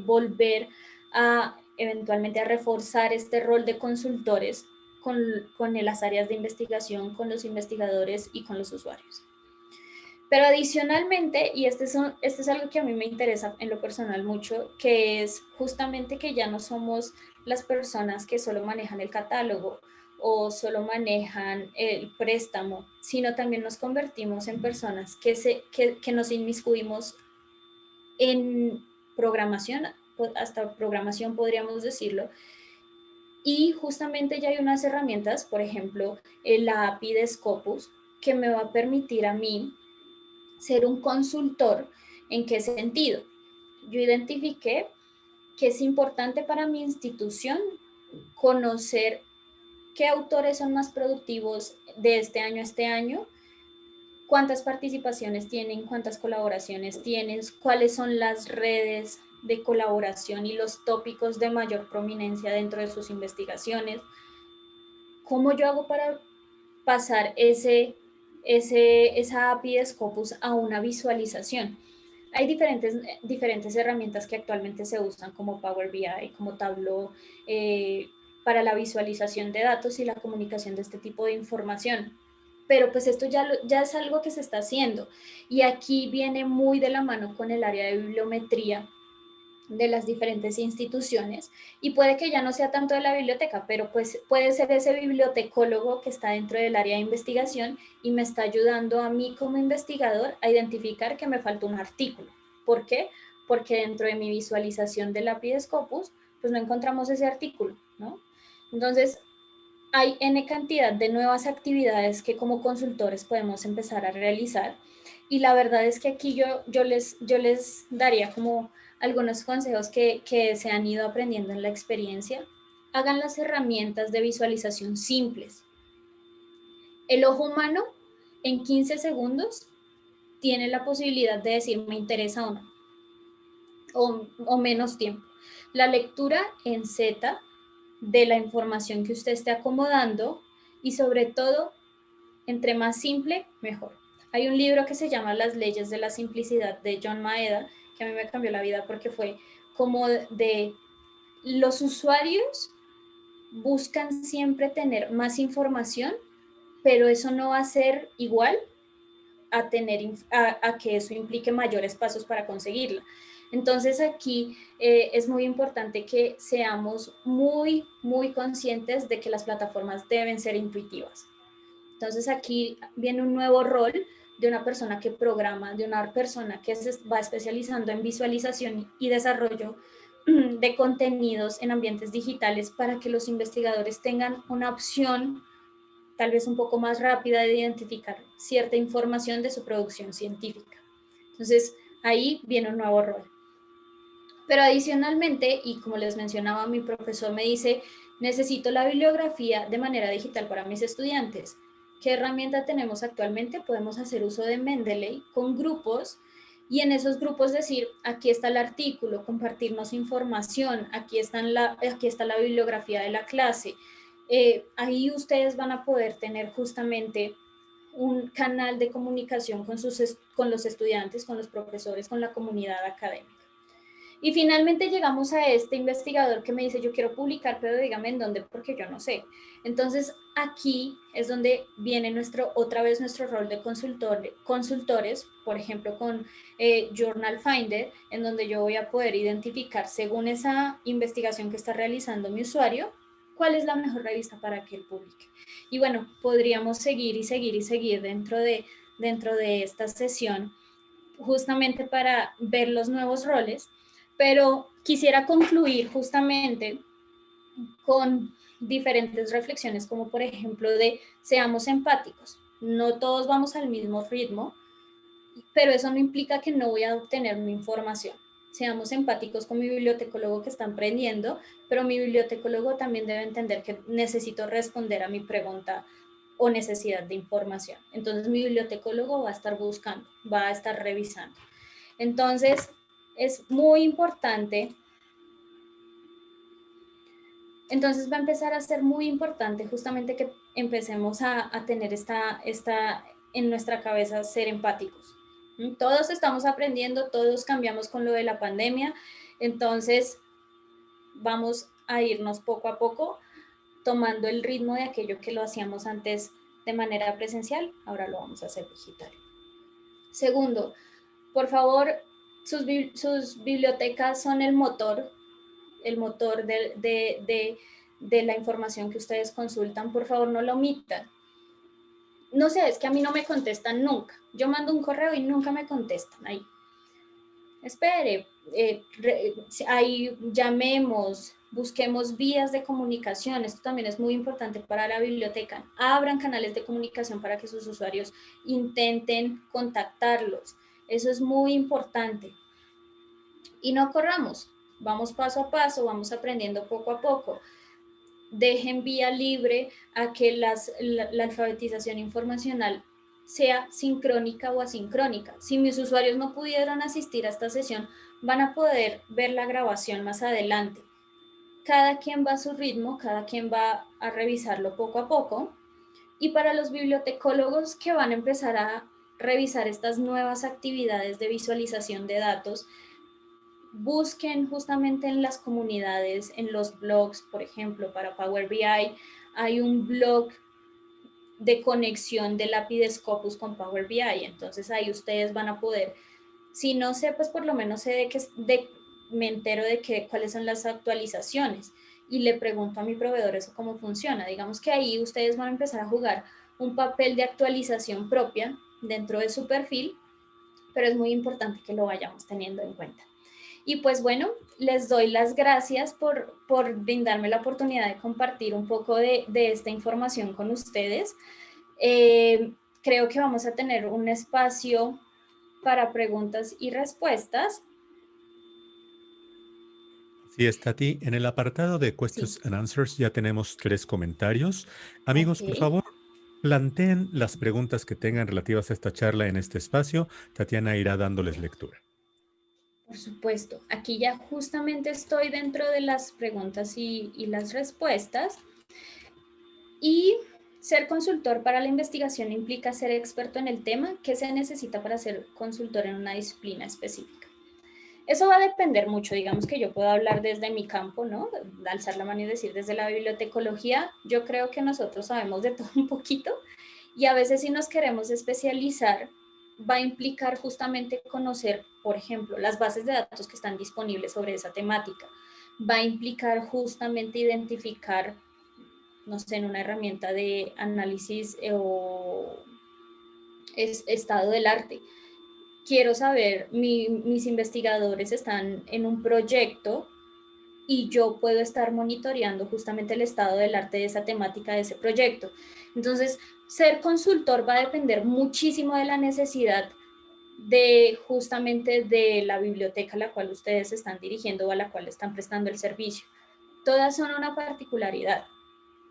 volver a eventualmente a reforzar este rol de consultores con las áreas de investigación, con los investigadores y con los usuarios. Pero adicionalmente, y este es algo que a mí me interesa en lo personal mucho, que es justamente que ya no somos las personas que solo manejan el catálogo o solo manejan el préstamo, sino también nos convertimos en personas que nos inmiscuimos en programación, hasta programación podríamos decirlo, y justamente ya hay unas herramientas, por ejemplo, la API de Scopus, que me va a permitir a mí ser un consultor. ¿En qué sentido? Yo identifiqué que es importante para mi institución conocer qué autores son más productivos de este año a este año, cuántas participaciones tienen, cuántas colaboraciones tienen, cuáles son las redes de colaboración y los tópicos de mayor prominencia dentro de sus investigaciones. ¿Cómo yo hago para pasar esa API de Scopus a una visualización? Hay diferentes herramientas que actualmente se usan como Power BI, como Tableau, para la visualización de datos y la comunicación de este tipo de información. pero pues esto ya es algo que se está haciendo. Y aquí viene muy de la mano con el área de bibliometría de las diferentes instituciones, y puede que ya no sea tanto de la biblioteca, pero pues puede ser ese bibliotecólogo que está dentro del área de investigación y me está ayudando a mí como investigador a identificar que me falta un artículo. ¿Por qué? Porque dentro de mi visualización del lápiz Scopus, pues no encontramos ese artículo, ¿no? Entonces, hay N cantidad de nuevas actividades que como consultores podemos empezar a realizar, y la verdad es que aquí yo les daría como algunos consejos que se han ido aprendiendo en la experiencia. Hagan las herramientas de visualización simples. El ojo humano en 15 segundos tiene la posibilidad de decir me interesa o no, o menos tiempo. La lectura en Z de la información que usted esté acomodando, y sobre todo, entre más simple, mejor. Hay un libro que se llama Las leyes de la simplicidad de John Maeda, que a mí me cambió la vida porque fue como de los usuarios buscan siempre tener más información, pero eso no va a ser igual a que eso implique mayores pasos para conseguirla. Entonces aquí es muy importante que seamos muy, muy conscientes de que las plataformas deben ser intuitivas. Entonces aquí viene un nuevo rol de una persona que programa, de una persona que se va especializando en visualización y desarrollo de contenidos en ambientes digitales, para que los investigadores tengan una opción tal vez un poco más rápida de identificar cierta información de su producción científica. Entonces, ahí viene un nuevo rol. Pero adicionalmente, y como les mencionaba, mi profesor me dice, necesito la bibliografía de manera digital para mis estudiantes. ¿Qué herramienta tenemos actualmente? Podemos hacer uso de Mendeley con grupos, y en esos grupos decir, aquí está el artículo, compartirnos información, aquí está la bibliografía de la clase. Ahí ustedes van a poder tener justamente un canal de comunicación con los estudiantes, con los profesores, con la comunidad académica. Y finalmente llegamos a este investigador que me dice, yo quiero publicar, pero dígame en dónde, porque yo no sé. Entonces, aquí es donde viene otra vez nuestro rol de consultores, por ejemplo, con Journal Finder, en donde yo voy a poder identificar, según esa investigación que está realizando mi usuario, cuál es la mejor revista para que él publique. Y bueno, podríamos seguir y seguir y seguir dentro de esta sesión, justamente para ver los nuevos roles, pero quisiera concluir justamente con diferentes reflexiones, como por ejemplo de seamos empáticos. No todos vamos al mismo ritmo, pero eso no implica que no voy a obtener mi información. Seamos empáticos con mi bibliotecólogo que está aprendiendo, pero mi bibliotecólogo también debe entender que necesito responder a mi pregunta o necesidad de información. Entonces mi bibliotecólogo va a estar buscando, va a estar revisando. Entonces es muy importante, entonces va a empezar a ser muy importante justamente que empecemos a tener en nuestra cabeza ser empáticos. Todos estamos aprendiendo, todos cambiamos con lo de la pandemia, entonces vamos a irnos poco a poco tomando el ritmo de aquello que lo hacíamos antes de manera presencial, ahora lo vamos a hacer digital. Segundo, por favor, sus bibliotecas son el motor de la información que ustedes consultan. Por favor, no lo omitan. No sé, es que a mí no me contestan nunca. Yo mando un correo y nunca me contestan ahí. Espere, ahí llamemos, busquemos vías de comunicación. Esto también es muy importante para la biblioteca. Abran canales de comunicación para que sus usuarios intenten contactarlos. Eso es muy importante. Y no corramos, vamos paso a paso, vamos aprendiendo poco a poco. Dejen vía libre a que la alfabetización informacional sea sincrónica o asincrónica. Si mis usuarios no pudieron asistir a esta sesión, van a poder ver la grabación más adelante. Cada quien va a su ritmo, cada quien va a revisarlo poco a poco. Y para los bibliotecólogos que van a empezar a revisar estas nuevas actividades de visualización de datos, busquen justamente en las comunidades, en los blogs, por ejemplo, para Power BI, hay un blog de conexión del API de Scopus con Power BI. Entonces ahí ustedes van a poder, si no sé, pues por lo menos sé me entero de cuáles son las actualizaciones y le pregunto a mi proveedor eso cómo funciona. Digamos que ahí ustedes van a empezar a jugar un papel de actualización propia dentro de su perfil, pero es muy importante que lo vayamos teniendo en cuenta. Y pues bueno, les doy las gracias por brindarme la oportunidad de compartir un poco de esta información con ustedes. Creo que vamos a tener un espacio para preguntas y respuestas. Sí, está a ti. En el apartado de Sí. Questions and Answers ya tenemos 3 comentarios. Amigos, por Ok. favor, planteen las preguntas que tengan relativas a esta charla en este espacio. Tatiana irá dándoles lectura. Por supuesto, aquí ya justamente estoy dentro de las preguntas y las respuestas. Y ser consultor para la investigación implica ser experto en el tema. ¿Qué se necesita para ser consultor en una disciplina específica? Eso va a depender mucho, digamos que yo puedo hablar desde mi campo, ¿no? Alzar la mano y decir desde la bibliotecología, yo creo que nosotros sabemos de todo un poquito y a veces si nos queremos especializar va a implicar justamente conocer, por ejemplo, las bases de datos que están disponibles sobre esa temática. Va a implicar justamente identificar, no sé, en una herramienta de análisis o estado del arte. Quiero saber, mis investigadores están en un proyecto y yo puedo estar monitoreando justamente el estado del arte de esa temática de ese proyecto. Entonces, ser consultor va a depender muchísimo de la necesidad de justamente de la biblioteca a la cual ustedes están dirigiendo o a la cual están prestando el servicio. Todas son una particularidad.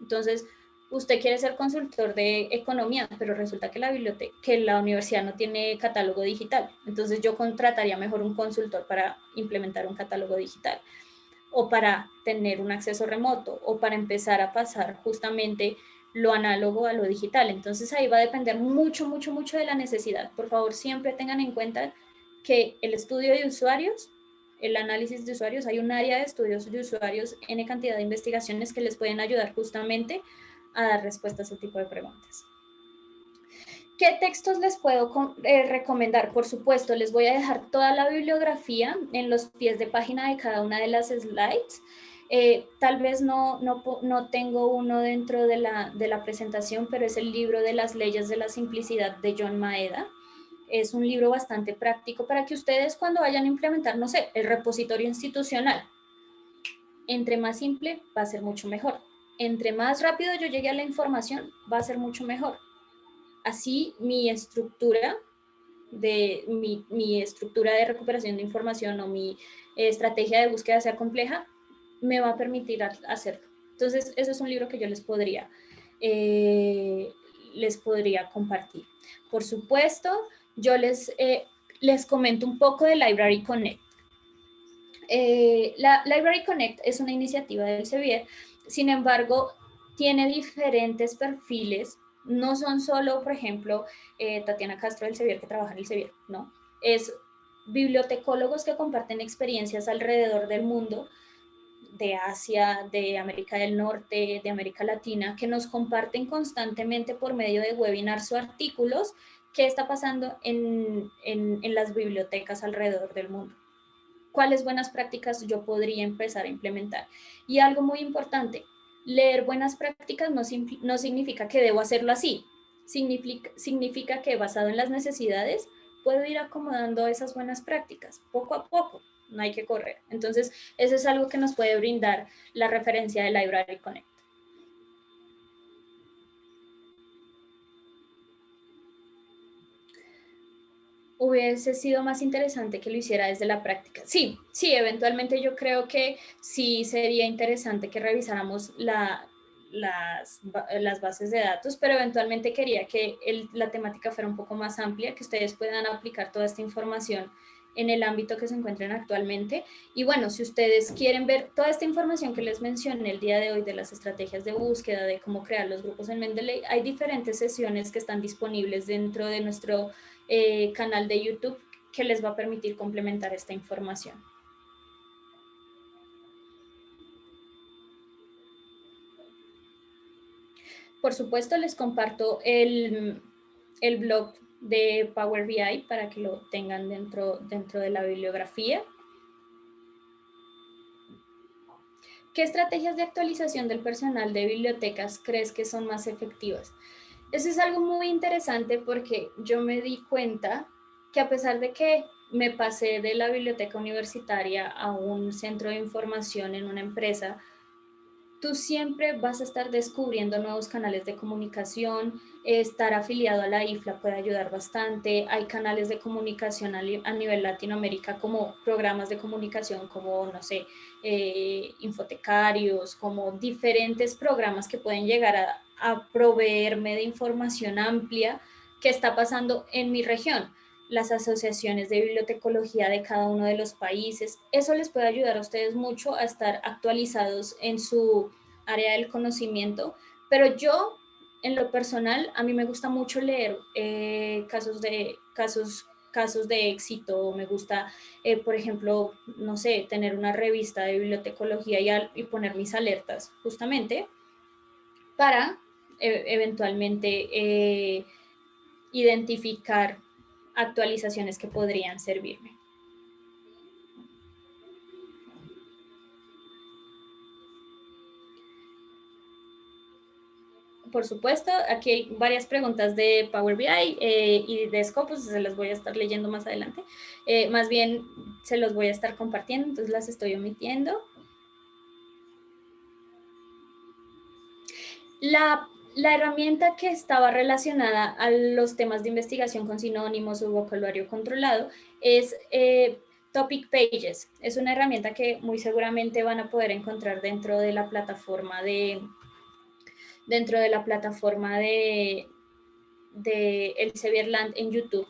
Entonces, usted quiere ser consultor de economía, pero resulta que la universidad no tiene catálogo digital. Entonces, yo contrataría mejor un consultor para implementar un catálogo digital o para tener un acceso remoto o para empezar a pasar justamente lo análogo a lo digital. Entonces, ahí va a depender mucho, mucho, mucho de la necesidad. Por favor, siempre tengan en cuenta que el estudio de usuarios, el análisis de usuarios, hay un área de estudios de usuarios, N cantidad de investigaciones que les pueden ayudar justamente a dar respuesta a ese tipo de preguntas. ¿Qué textos les puedo recomendar? Por supuesto, les voy a dejar toda la bibliografía en los pies de página de cada una de las slides. Tal vez no tengo uno dentro de la presentación, pero es el libro de las leyes de la simplicidad de John Maeda. Es un libro bastante práctico para que ustedes cuando vayan a implementar, no sé, el repositorio institucional, entre más simple va a ser mucho mejor. Entre más rápido yo llegue a la información, va a ser mucho mejor. Así mi estructura de recuperación de información o mi estrategia de búsqueda sea compleja, me va a permitir hacerlo. Entonces, ese es un libro que yo les podría compartir. Por supuesto, yo les comento un poco de Library Connect. La Library Connect es una iniciativa del Elsevier, sin embargo, tiene diferentes perfiles, no son solo, por ejemplo, Tatiana Castro del Elsevier que trabaja en el Elsevier, no, es bibliotecólogos que comparten experiencias alrededor del mundo, de Asia, de América del Norte, de América Latina, que nos comparten constantemente por medio de webinars o artículos qué está pasando en las bibliotecas alrededor del mundo. ¿Cuáles buenas prácticas yo podría empezar a implementar? Y algo muy importante, leer buenas prácticas no significa que debo hacerlo así, significa que basado en las necesidades puedo ir acomodando esas buenas prácticas poco a poco, no hay que correr. Entonces, eso es algo que nos puede brindar la referencia de Library Connect. Hubiese sido más interesante que lo hiciera desde la práctica. Sí, eventualmente yo creo que sí sería interesante que revisáramos las bases de datos, pero eventualmente quería que la temática fuera un poco más amplia, que ustedes puedan aplicar toda esta información en el ámbito que se encuentren actualmente. Y bueno, si ustedes quieren ver toda esta información que les mencioné el día de hoy de las estrategias de búsqueda, de cómo crear los grupos en Mendeley, hay diferentes sesiones que están disponibles dentro de nuestro canal de YouTube que les va a permitir complementar esta información. Por supuesto, les comparto el blog de Power BI para que lo tengan dentro de la bibliografía. ¿Qué estrategias de actualización del personal de bibliotecas crees que son más efectivas? Eso es algo muy interesante porque yo me di cuenta que a pesar de que me pasé de la biblioteca universitaria a un centro de información en una empresa, tú siempre vas a estar descubriendo nuevos canales de comunicación. Estar afiliado a la IFLA puede ayudar bastante. Hay canales de comunicación a nivel Latinoamérica, como programas de comunicación como, no sé, infotecarios, como diferentes programas que pueden llegar a proveerme de información amplia que está pasando en mi región. Las asociaciones de bibliotecología de cada uno de los países. Eso les puede ayudar a ustedes mucho a estar actualizados en su área del conocimiento, pero yo, en lo personal, a mí me gusta mucho leer casos de éxito. Me gusta, por ejemplo, no sé, tener una revista de bibliotecología y poner mis alertas, justamente, para eventualmente identificar actualizaciones que podrían servirme. Por supuesto, aquí hay varias preguntas de Power BI y de Scopus, se las voy a estar leyendo más adelante. Más bien se los voy a estar compartiendo, entonces las estoy omitiendo. La herramienta que estaba relacionada a los temas de investigación con sinónimos o vocabulario controlado es Topic Pages. Es una herramienta que muy seguramente van a poder encontrar dentro de la plataforma de Elsevierland en YouTube.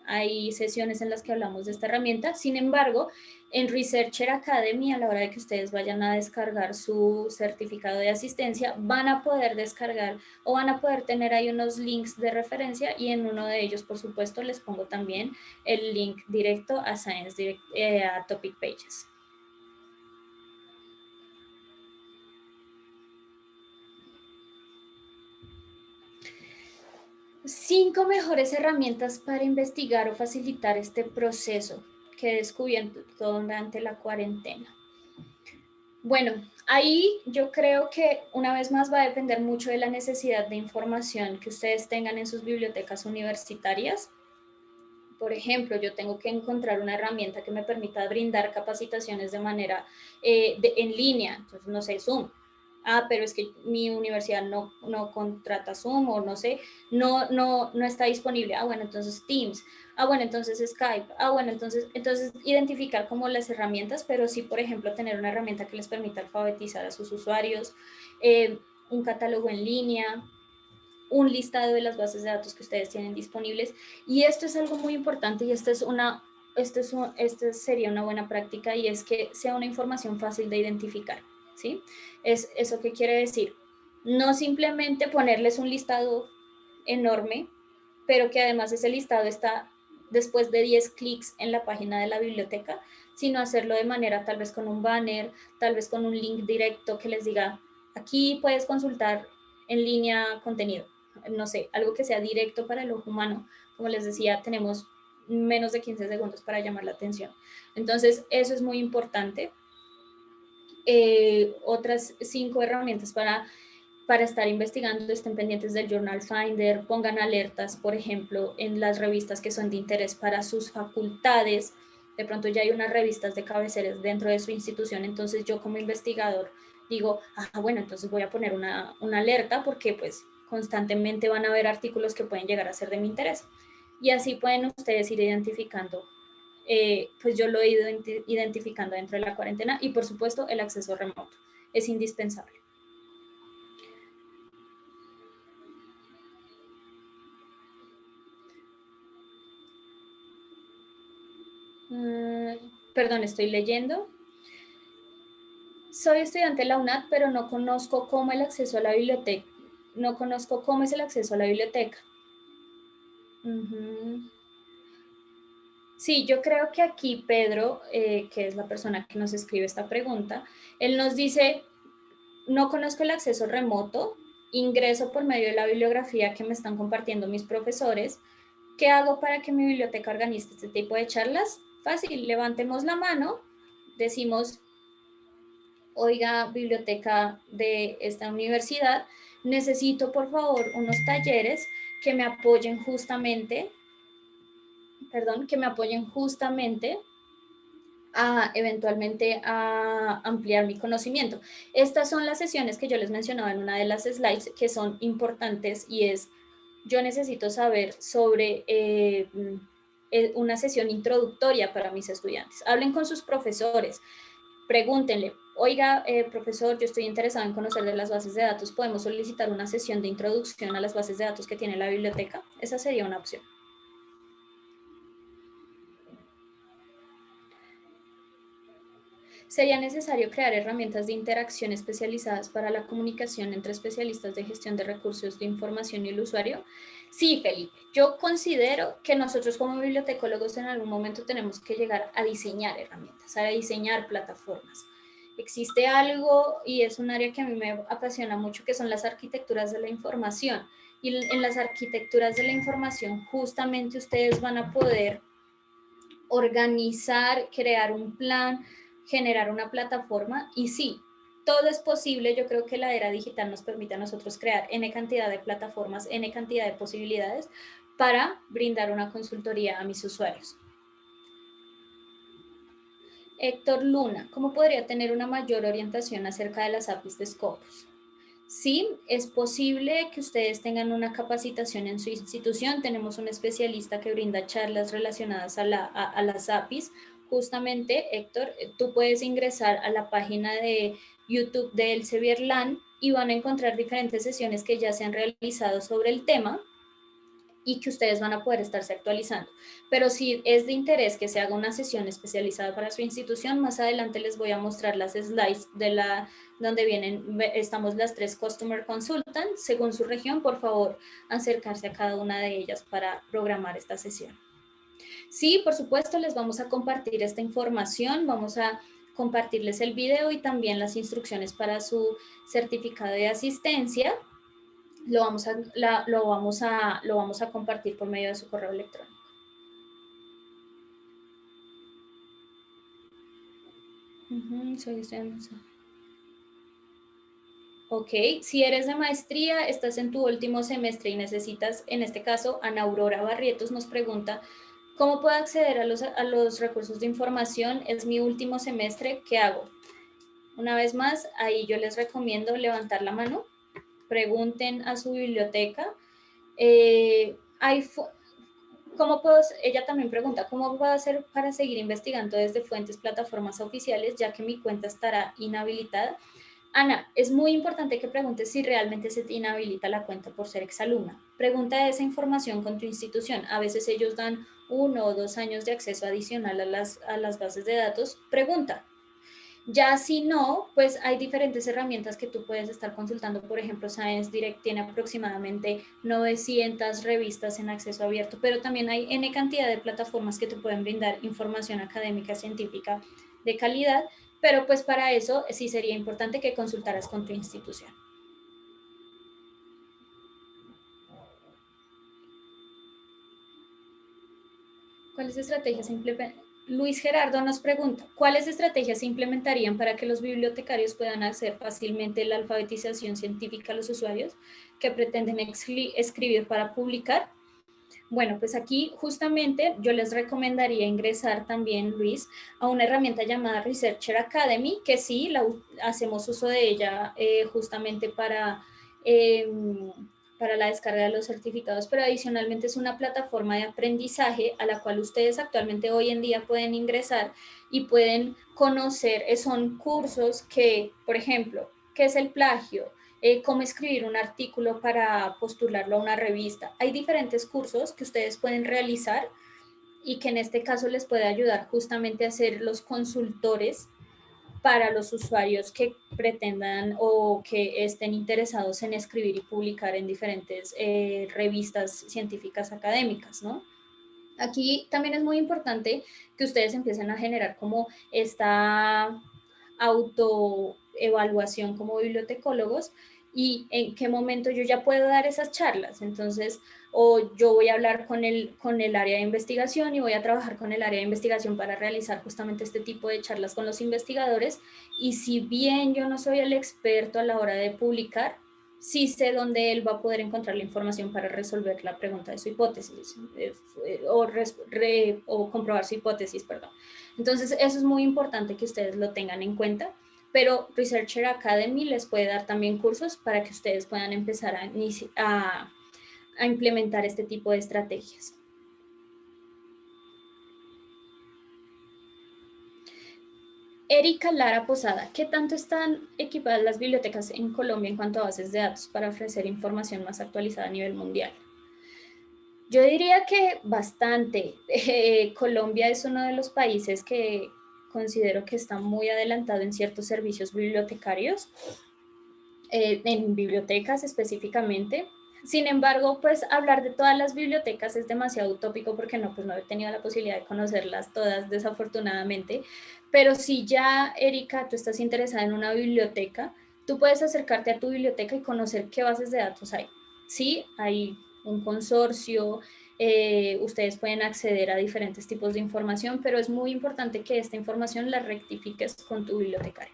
Hay sesiones en las que hablamos de esta herramienta. Sin embargo, en Researcher Academy, a la hora de que ustedes vayan a descargar su certificado de asistencia, van a poder descargar o van a poder tener ahí unos links de referencia, y en uno de ellos, por supuesto, les pongo también el link directo a a Topic Pages. Cinco mejores herramientas para investigar o facilitar este proceso que he descubierto durante la cuarentena. Bueno, ahí yo creo que una vez más va a depender mucho de la necesidad de información que ustedes tengan en sus bibliotecas universitarias. Por ejemplo, yo tengo que encontrar una herramienta que me permita brindar capacitaciones de manera en línea, entonces no sé, Zoom. Pero es que mi universidad no contrata Zoom, o no sé, no está disponible. Bueno, entonces Teams. Bueno, entonces Skype. Bueno, entonces identificar como las herramientas, pero sí, por ejemplo, tener una herramienta que les permita alfabetizar a sus usuarios, un catálogo en línea, un listado de las bases de datos que ustedes tienen disponibles. Y esto es algo muy importante, y esta sería una buena práctica, y es que sea una información fácil de identificar, ¿sí? ¿Eso qué quiere decir? No simplemente ponerles un listado enorme, pero que además ese listado está después de 10 clics en la página de la biblioteca, sino hacerlo de manera tal vez con un banner, tal vez con un link directo que les diga, aquí puedes consultar en línea contenido. No sé, algo que sea directo para el ojo humano. Como les decía, tenemos menos de 15 segundos para llamar la atención. Entonces, eso es muy importante. Otras 5 herramientas para estar investigando: estén pendientes del Journal Finder, pongan alertas, por ejemplo, en las revistas que son de interés para sus facultades. De pronto ya hay unas revistas de cabeceras dentro de su institución, entonces yo como investigador digo, bueno, entonces voy a poner una alerta, porque pues constantemente van a haber artículos que pueden llegar a ser de mi interés. Y así pueden ustedes ir identificando. Pues yo lo he ido identificando dentro de la cuarentena. Y por supuesto, el acceso remoto es indispensable. Perdón, estoy leyendo. Soy estudiante de la UNAD, pero no conozco cómo el acceso a la biblioteca. No conozco cómo es el acceso a la biblioteca. Sí, yo creo que aquí Pedro, que es la persona que nos escribe esta pregunta, él nos dice, no conozco el acceso remoto ingreso por medio de la bibliografía que me están compartiendo mis profesores. ¿Qué hago para que mi biblioteca organice este tipo de charlas? Fácil, levantemos la mano, decimos, oiga, biblioteca de esta universidad, necesito por favor unos talleres que me apoyen justamente, eventualmente a ampliar mi conocimiento. Estas son las sesiones que yo les mencionaba en una de las slides que son importantes y es, yo necesito saber sobre una sesión introductoria para mis estudiantes. Hablen con sus profesores, pregúntenle, oiga, profesor, yo estoy interesado en conocer de las bases de datos, ¿podemos solicitar una sesión de introducción a las bases de datos que tiene la biblioteca? Esa sería una opción. ¿Sería necesario crear herramientas de interacción especializadas para la comunicación entre especialistas de gestión de recursos de información y el usuario? Sí, Felipe. Yo considero que nosotros como bibliotecólogos en algún momento tenemos que llegar a diseñar herramientas, a diseñar plataformas. Existe algo, y es un área que a mí me apasiona mucho, que son las arquitecturas de la información. Y en las arquitecturas de la información justamente ustedes van a poder organizar, crear un plan, generar una plataforma y sí, todo es posible. Yo creo que la era digital nos permite a nosotros crear N cantidad de plataformas, N cantidad de posibilidades para brindar una consultoría a mis usuarios. Héctor Luna, ¿cómo podría tener una mayor orientación acerca de las APIs de Scopus? Sí, es posible que ustedes tengan una capacitación en su institución. Tenemos un especialista que brinda charlas relacionadas a las APIs. Justamente, Héctor, tú puedes ingresar a la página de YouTube de Elsevier LAN y van a encontrar diferentes sesiones que ya se han realizado sobre el tema y que ustedes van a poder estarse actualizando. Pero si es de interés que se haga una sesión especializada para su institución, más adelante les voy a mostrar las slides donde estamos las 3 Customer Consultants. Según su región, por favor, acercarse a cada una de ellas para programar esta sesión. Sí, por supuesto, les vamos a compartir esta información, vamos a compartirles el video y también las instrucciones para su certificado de asistencia. Lo vamos a compartir por medio de su correo electrónico. Ok, si eres de maestría, estás en tu último semestre y necesitas, en este caso, Ana Aurora Barrietos nos pregunta, ¿cómo puedo acceder a los recursos de información? Es mi último semestre, ¿qué hago? Una vez más, ahí yo les recomiendo levantar la mano, pregunten a su biblioteca. Ella también pregunta, ¿cómo puedo hacer para seguir investigando desde fuentes, plataformas oficiales, ya que mi cuenta estará inhabilitada? Ana, es muy importante que preguntes si realmente se te inhabilita la cuenta por ser exalumna. Pregunta esa información con tu institución. A veces ellos dan 1 o 2 años de acceso adicional a las bases de datos. Pregunta. Ya si no, pues hay diferentes herramientas que tú puedes estar consultando. Por ejemplo, Science Direct tiene aproximadamente 900 revistas en acceso abierto, pero también hay N cantidad de plataformas que te pueden brindar información académica, científica de calidad, pero pues para eso sí sería importante que consultaras con tu institución. ¿Cuáles estrategias Luis Gerardo nos pregunta, ¿cuáles estrategias se implementarían para que los bibliotecarios puedan hacer fácilmente la alfabetización científica a los usuarios que pretenden escribir para publicar? Bueno, pues aquí justamente yo les recomendaría ingresar también, Luis, a una herramienta llamada Researcher Academy, que sí, hacemos uso de ella justamente para la descarga de los certificados, pero adicionalmente es una plataforma de aprendizaje a la cual ustedes actualmente hoy en día pueden ingresar y pueden conocer, son cursos que, por ejemplo, ¿qué es el plagio? Cómo escribir un artículo para postularlo a una revista. Hay diferentes cursos que ustedes pueden realizar y que en este caso les puede ayudar justamente a ser los consultores para los usuarios que pretendan o que estén interesados en escribir y publicar en diferentes revistas científicas académicas, ¿no? Aquí también es muy importante que ustedes empiecen a generar como esta autoevaluación como bibliotecólogos y en qué momento yo ya puedo dar esas charlas. Entonces, o yo voy a hablar con el área de investigación y voy a trabajar con el área de investigación para realizar justamente este tipo de charlas con los investigadores. Y si bien yo no soy el experto a la hora de publicar, sí sé dónde él va a poder encontrar la información para resolver la pregunta de su hipótesis o comprobar su hipótesis, perdón. Entonces, eso es muy importante que ustedes lo tengan en cuenta, pero Researcher Academy les puede dar también cursos para que ustedes puedan empezar a implementar este tipo de estrategias. Erika Lara Posada, ¿qué tanto están equipadas las bibliotecas en Colombia en cuanto a bases de datos para ofrecer información más actualizada a nivel mundial? Yo diría que bastante. Colombia es uno de los países que considero que está muy adelantado en ciertos servicios bibliotecarios, en bibliotecas específicamente. Sin embargo, pues hablar de todas las bibliotecas es demasiado utópico porque pues no he tenido la posibilidad de conocerlas todas, desafortunadamente. Pero si ya, Erika, tú estás interesada en una biblioteca, tú puedes acercarte a tu biblioteca y conocer qué bases de datos hay. Sí, hay un consorcio, ustedes pueden acceder a diferentes tipos de información, pero es muy importante que esta información la rectifiques con tu bibliotecario.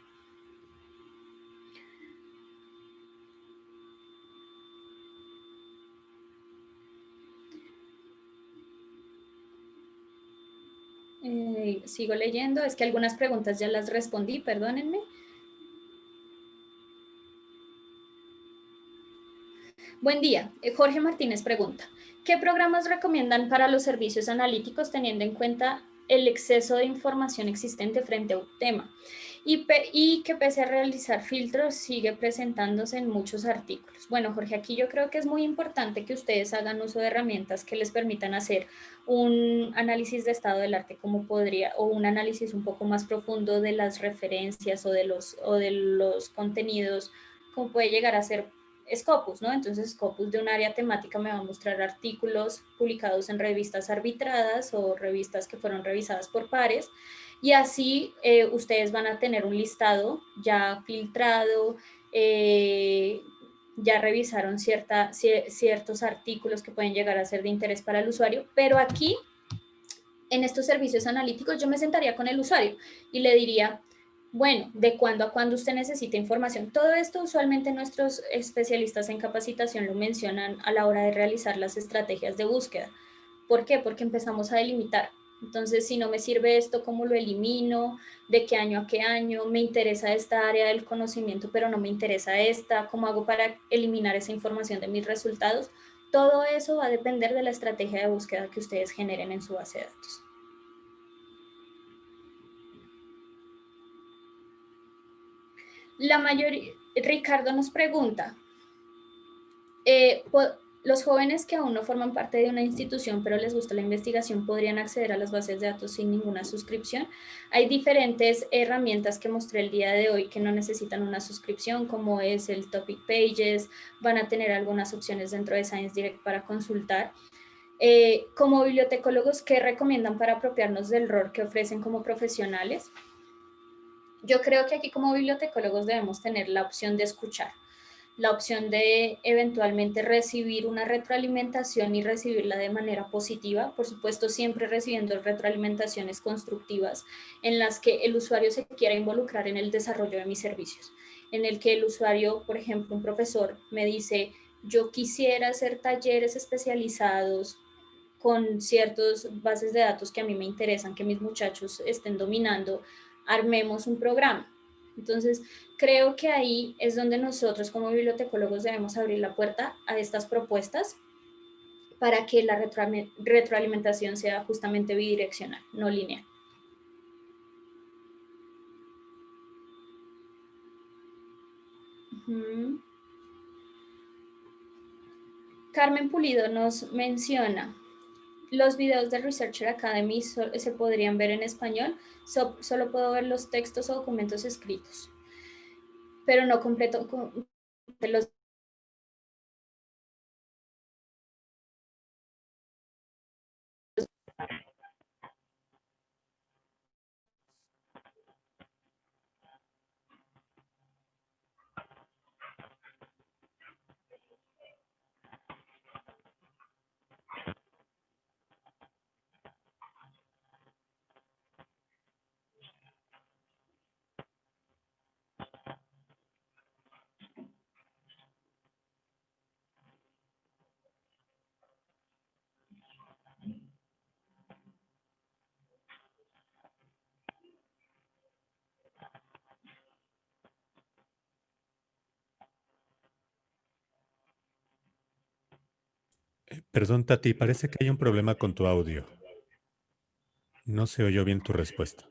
Sigo leyendo, es que algunas preguntas ya las respondí, perdónenme. Buen día, Jorge Martínez pregunta, ¿qué programas recomiendan para los servicios analíticos teniendo en cuenta el exceso de información existente frente a un tema? Y que pese a realizar filtros sigue presentándose en muchos artículos. Bueno, Jorge, aquí yo creo que es muy importante que ustedes hagan uso de herramientas que les permitan hacer un análisis de estado del arte o un análisis un poco más profundo de las referencias o de los contenidos, como puede llegar a ser Scopus, ¿no? Entonces Scopus de un área temática me va a mostrar artículos publicados en revistas arbitradas o revistas que fueron revisadas por pares, y así ustedes van a tener un listado ya filtrado, ya revisaron ciertos artículos que pueden llegar a ser de interés para el usuario, pero aquí, en estos servicios analíticos, yo me sentaría con el usuario y le diría, bueno, ¿de cuándo a cuándo usted necesita información? Todo esto usualmente nuestros especialistas en capacitación lo mencionan a la hora de realizar las estrategias de búsqueda. ¿Por qué? Porque empezamos a delimitar. Entonces, si no me sirve esto, ¿cómo lo elimino? ¿De qué año a qué año? Me interesa esta área del conocimiento, pero no me interesa esta. ¿Cómo hago para eliminar esa información de mis resultados? Todo eso va a depender de la estrategia de búsqueda que ustedes generen en su base de datos. Ricardo nos pregunta, los jóvenes que aún no forman parte de una institución pero les gusta la investigación podrían acceder a las bases de datos sin ninguna suscripción. Hay diferentes herramientas que mostré el día de hoy que no necesitan una suscripción, como es el Topic Pages, van a tener algunas opciones dentro de Science Direct para consultar. Como bibliotecólogos, ¿qué recomiendan para apropiarnos del rol que ofrecen como profesionales? Yo creo que aquí como bibliotecólogos debemos tener la opción de escuchar, la opción de eventualmente recibir una retroalimentación y recibirla de manera positiva, por supuesto siempre recibiendo retroalimentaciones constructivas en las que el usuario se quiera involucrar en el desarrollo de mis servicios, en el que el usuario, por ejemplo, un profesor me dice, yo quisiera hacer talleres especializados con ciertas bases de datos que a mí me interesan, que mis muchachos estén dominando, armemos un programa. Entonces, creo que ahí es donde nosotros como bibliotecólogos debemos abrir la puerta a estas propuestas para que la retroalimentación sea justamente bidireccional, no lineal. Carmen Pulido nos menciona, los videos de Researcher Academy se podrían ver en español, solo puedo ver los textos o documentos escritos, pero no completo los. Perdón, Tati, parece que hay un problema con tu audio. No se oyó bien tu respuesta.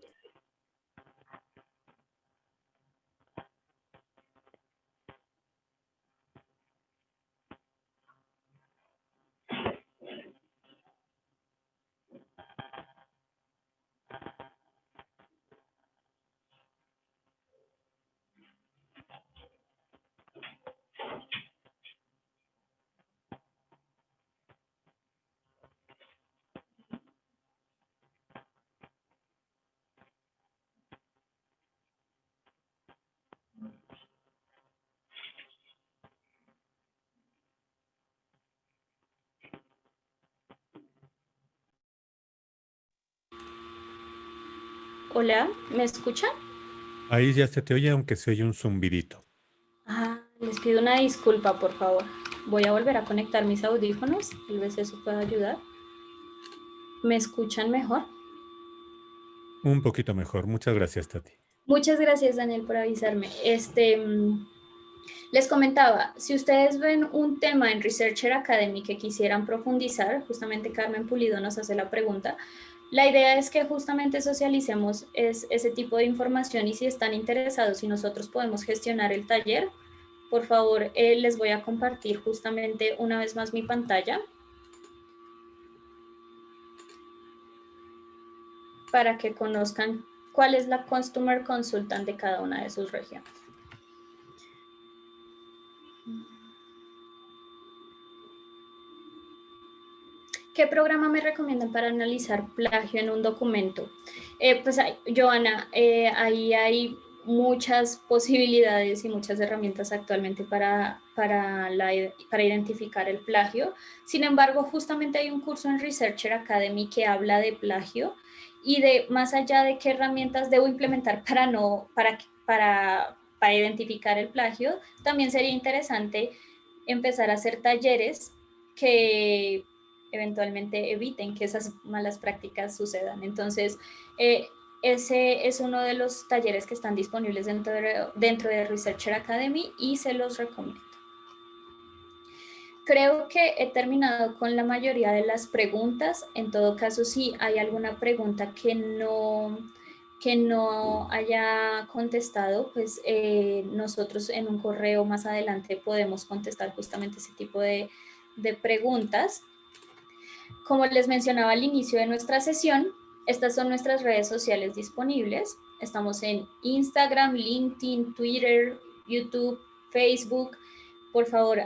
Hola, ¿me escuchan? Ahí ya se te oye, aunque se oye un zumbidito. Ah, les pido una disculpa, por favor. Voy a volver a conectar mis audífonos, tal vez eso pueda ayudar. ¿Me escuchan mejor? Un poquito mejor. Muchas gracias, Tati. Muchas gracias, Daniel, por avisarme. Les comentaba, si ustedes ven un tema en Researcher Academy que quisieran profundizar, justamente Carmen Pulido nos hace la pregunta, la idea es que justamente socialicemos ese tipo de información y si están interesados y nosotros podemos gestionar el taller, por favor, les voy a compartir justamente una vez más mi pantalla para que conozcan cuál es la Customer Consultant de cada una de sus regiones. ¿Qué programa me recomiendan para analizar plagio en un documento? Pues, Joana, ahí hay muchas posibilidades y muchas herramientas actualmente para identificar el plagio. Sin embargo, justamente hay un curso en Researcher Academy que habla de plagio y de más allá de qué herramientas debo implementar para identificar el plagio, también sería interesante empezar a hacer talleres que eventualmente eviten que esas malas prácticas sucedan. Entonces, ese es uno de los talleres que están disponibles dentro de Researcher Academy y se los recomiendo. Creo que he terminado con la mayoría de las preguntas. En todo caso, si hay alguna pregunta que no haya contestado, pues nosotros en un correo más adelante podemos contestar justamente ese tipo de preguntas. Como les mencionaba al inicio de nuestra sesión, estas son nuestras redes sociales disponibles. Estamos en Instagram, LinkedIn, Twitter, YouTube, Facebook. Por favor,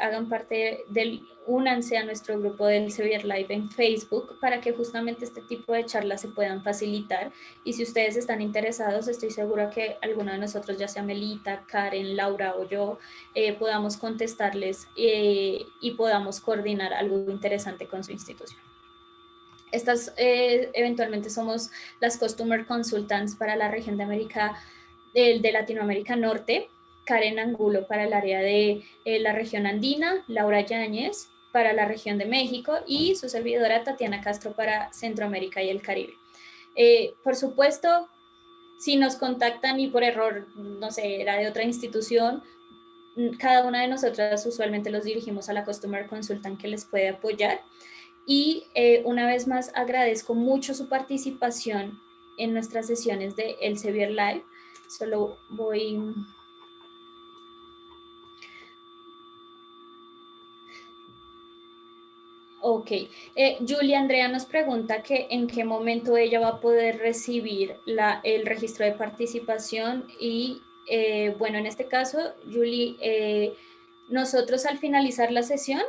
únanse a nuestro grupo del Elsevier Live en Facebook para que justamente este tipo de charlas se puedan facilitar. Y si ustedes están interesados, estoy segura que alguno de nosotros, ya sea Melita, Karen, Laura o yo, podamos contestarles y podamos coordinar algo interesante con su institución. Estas eventualmente somos las Customer Consultants para la región de Latinoamérica Norte, Karen Angulo para el área de la región andina, Laura Yáñez para la región de México y su servidora Tatiana Castro para Centroamérica y el Caribe. Por supuesto, si nos contactan y por error, no sé, era de otra institución, cada una de nosotras usualmente los dirigimos a la Customer Consultant que les puede apoyar. Y una vez más agradezco mucho su participación en nuestras sesiones de Elsevier Live. Solo voy... Ok. Julia Andrea nos pregunta que en qué momento ella va a poder recibir el registro de participación y bueno, en este caso, Julie, nosotros al finalizar la sesión,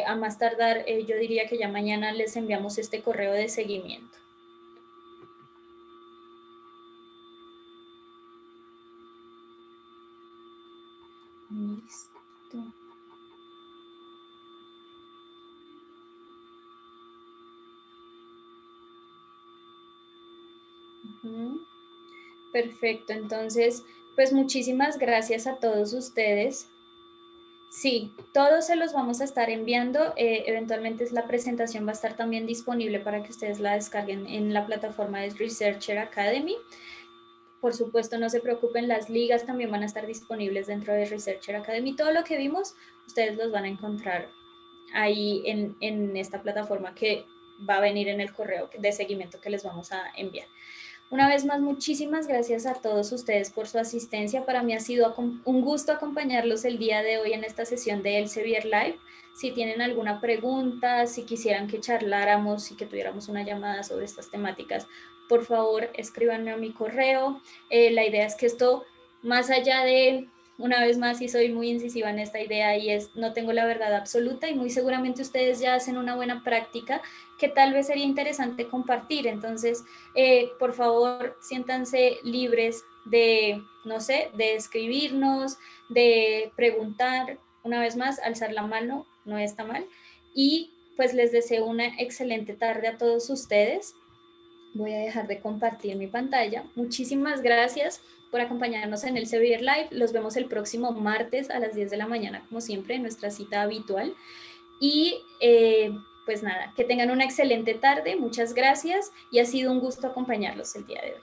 a más tardar, yo diría que ya mañana les enviamos este correo de seguimiento. Listo. Perfecto, entonces, pues muchísimas gracias a todos ustedes. Sí, todos se los vamos a estar enviando. Eventualmente la presentación va a estar también disponible para que ustedes la descarguen en la plataforma de Researcher Academy. Por supuesto, no se preocupen, las ligas también van a estar disponibles dentro de Researcher Academy. Todo lo que vimos, ustedes los van a encontrar ahí en esta plataforma que va a venir en el correo de seguimiento que les vamos a enviar. Una vez más, muchísimas gracias a todos ustedes por su asistencia. Para mí ha sido un gusto acompañarlos el día de hoy en esta sesión de Elsevier Live. Si tienen alguna pregunta, si quisieran que charláramos y que tuviéramos una llamada sobre estas temáticas, por favor, escríbanme a mi correo. La idea es que esto, más allá de, una vez más, y soy muy incisiva en esta idea, y es, no tengo la verdad absoluta, y muy seguramente ustedes ya hacen una buena práctica que tal vez sería interesante compartir. Entonces, por favor, siéntanse libres de, no sé, de escribirnos, de preguntar. Una vez más, alzar la mano no está mal. Y pues les deseo una excelente tarde a todos ustedes. Voy a dejar de compartir mi pantalla. Muchísimas gracias por acompañarnos en el Elsevier Live. Los vemos el próximo martes a las 10 de la mañana, como siempre, en nuestra cita habitual. Y pues nada, que tengan una excelente tarde. Muchas gracias y ha sido un gusto acompañarlos el día de hoy.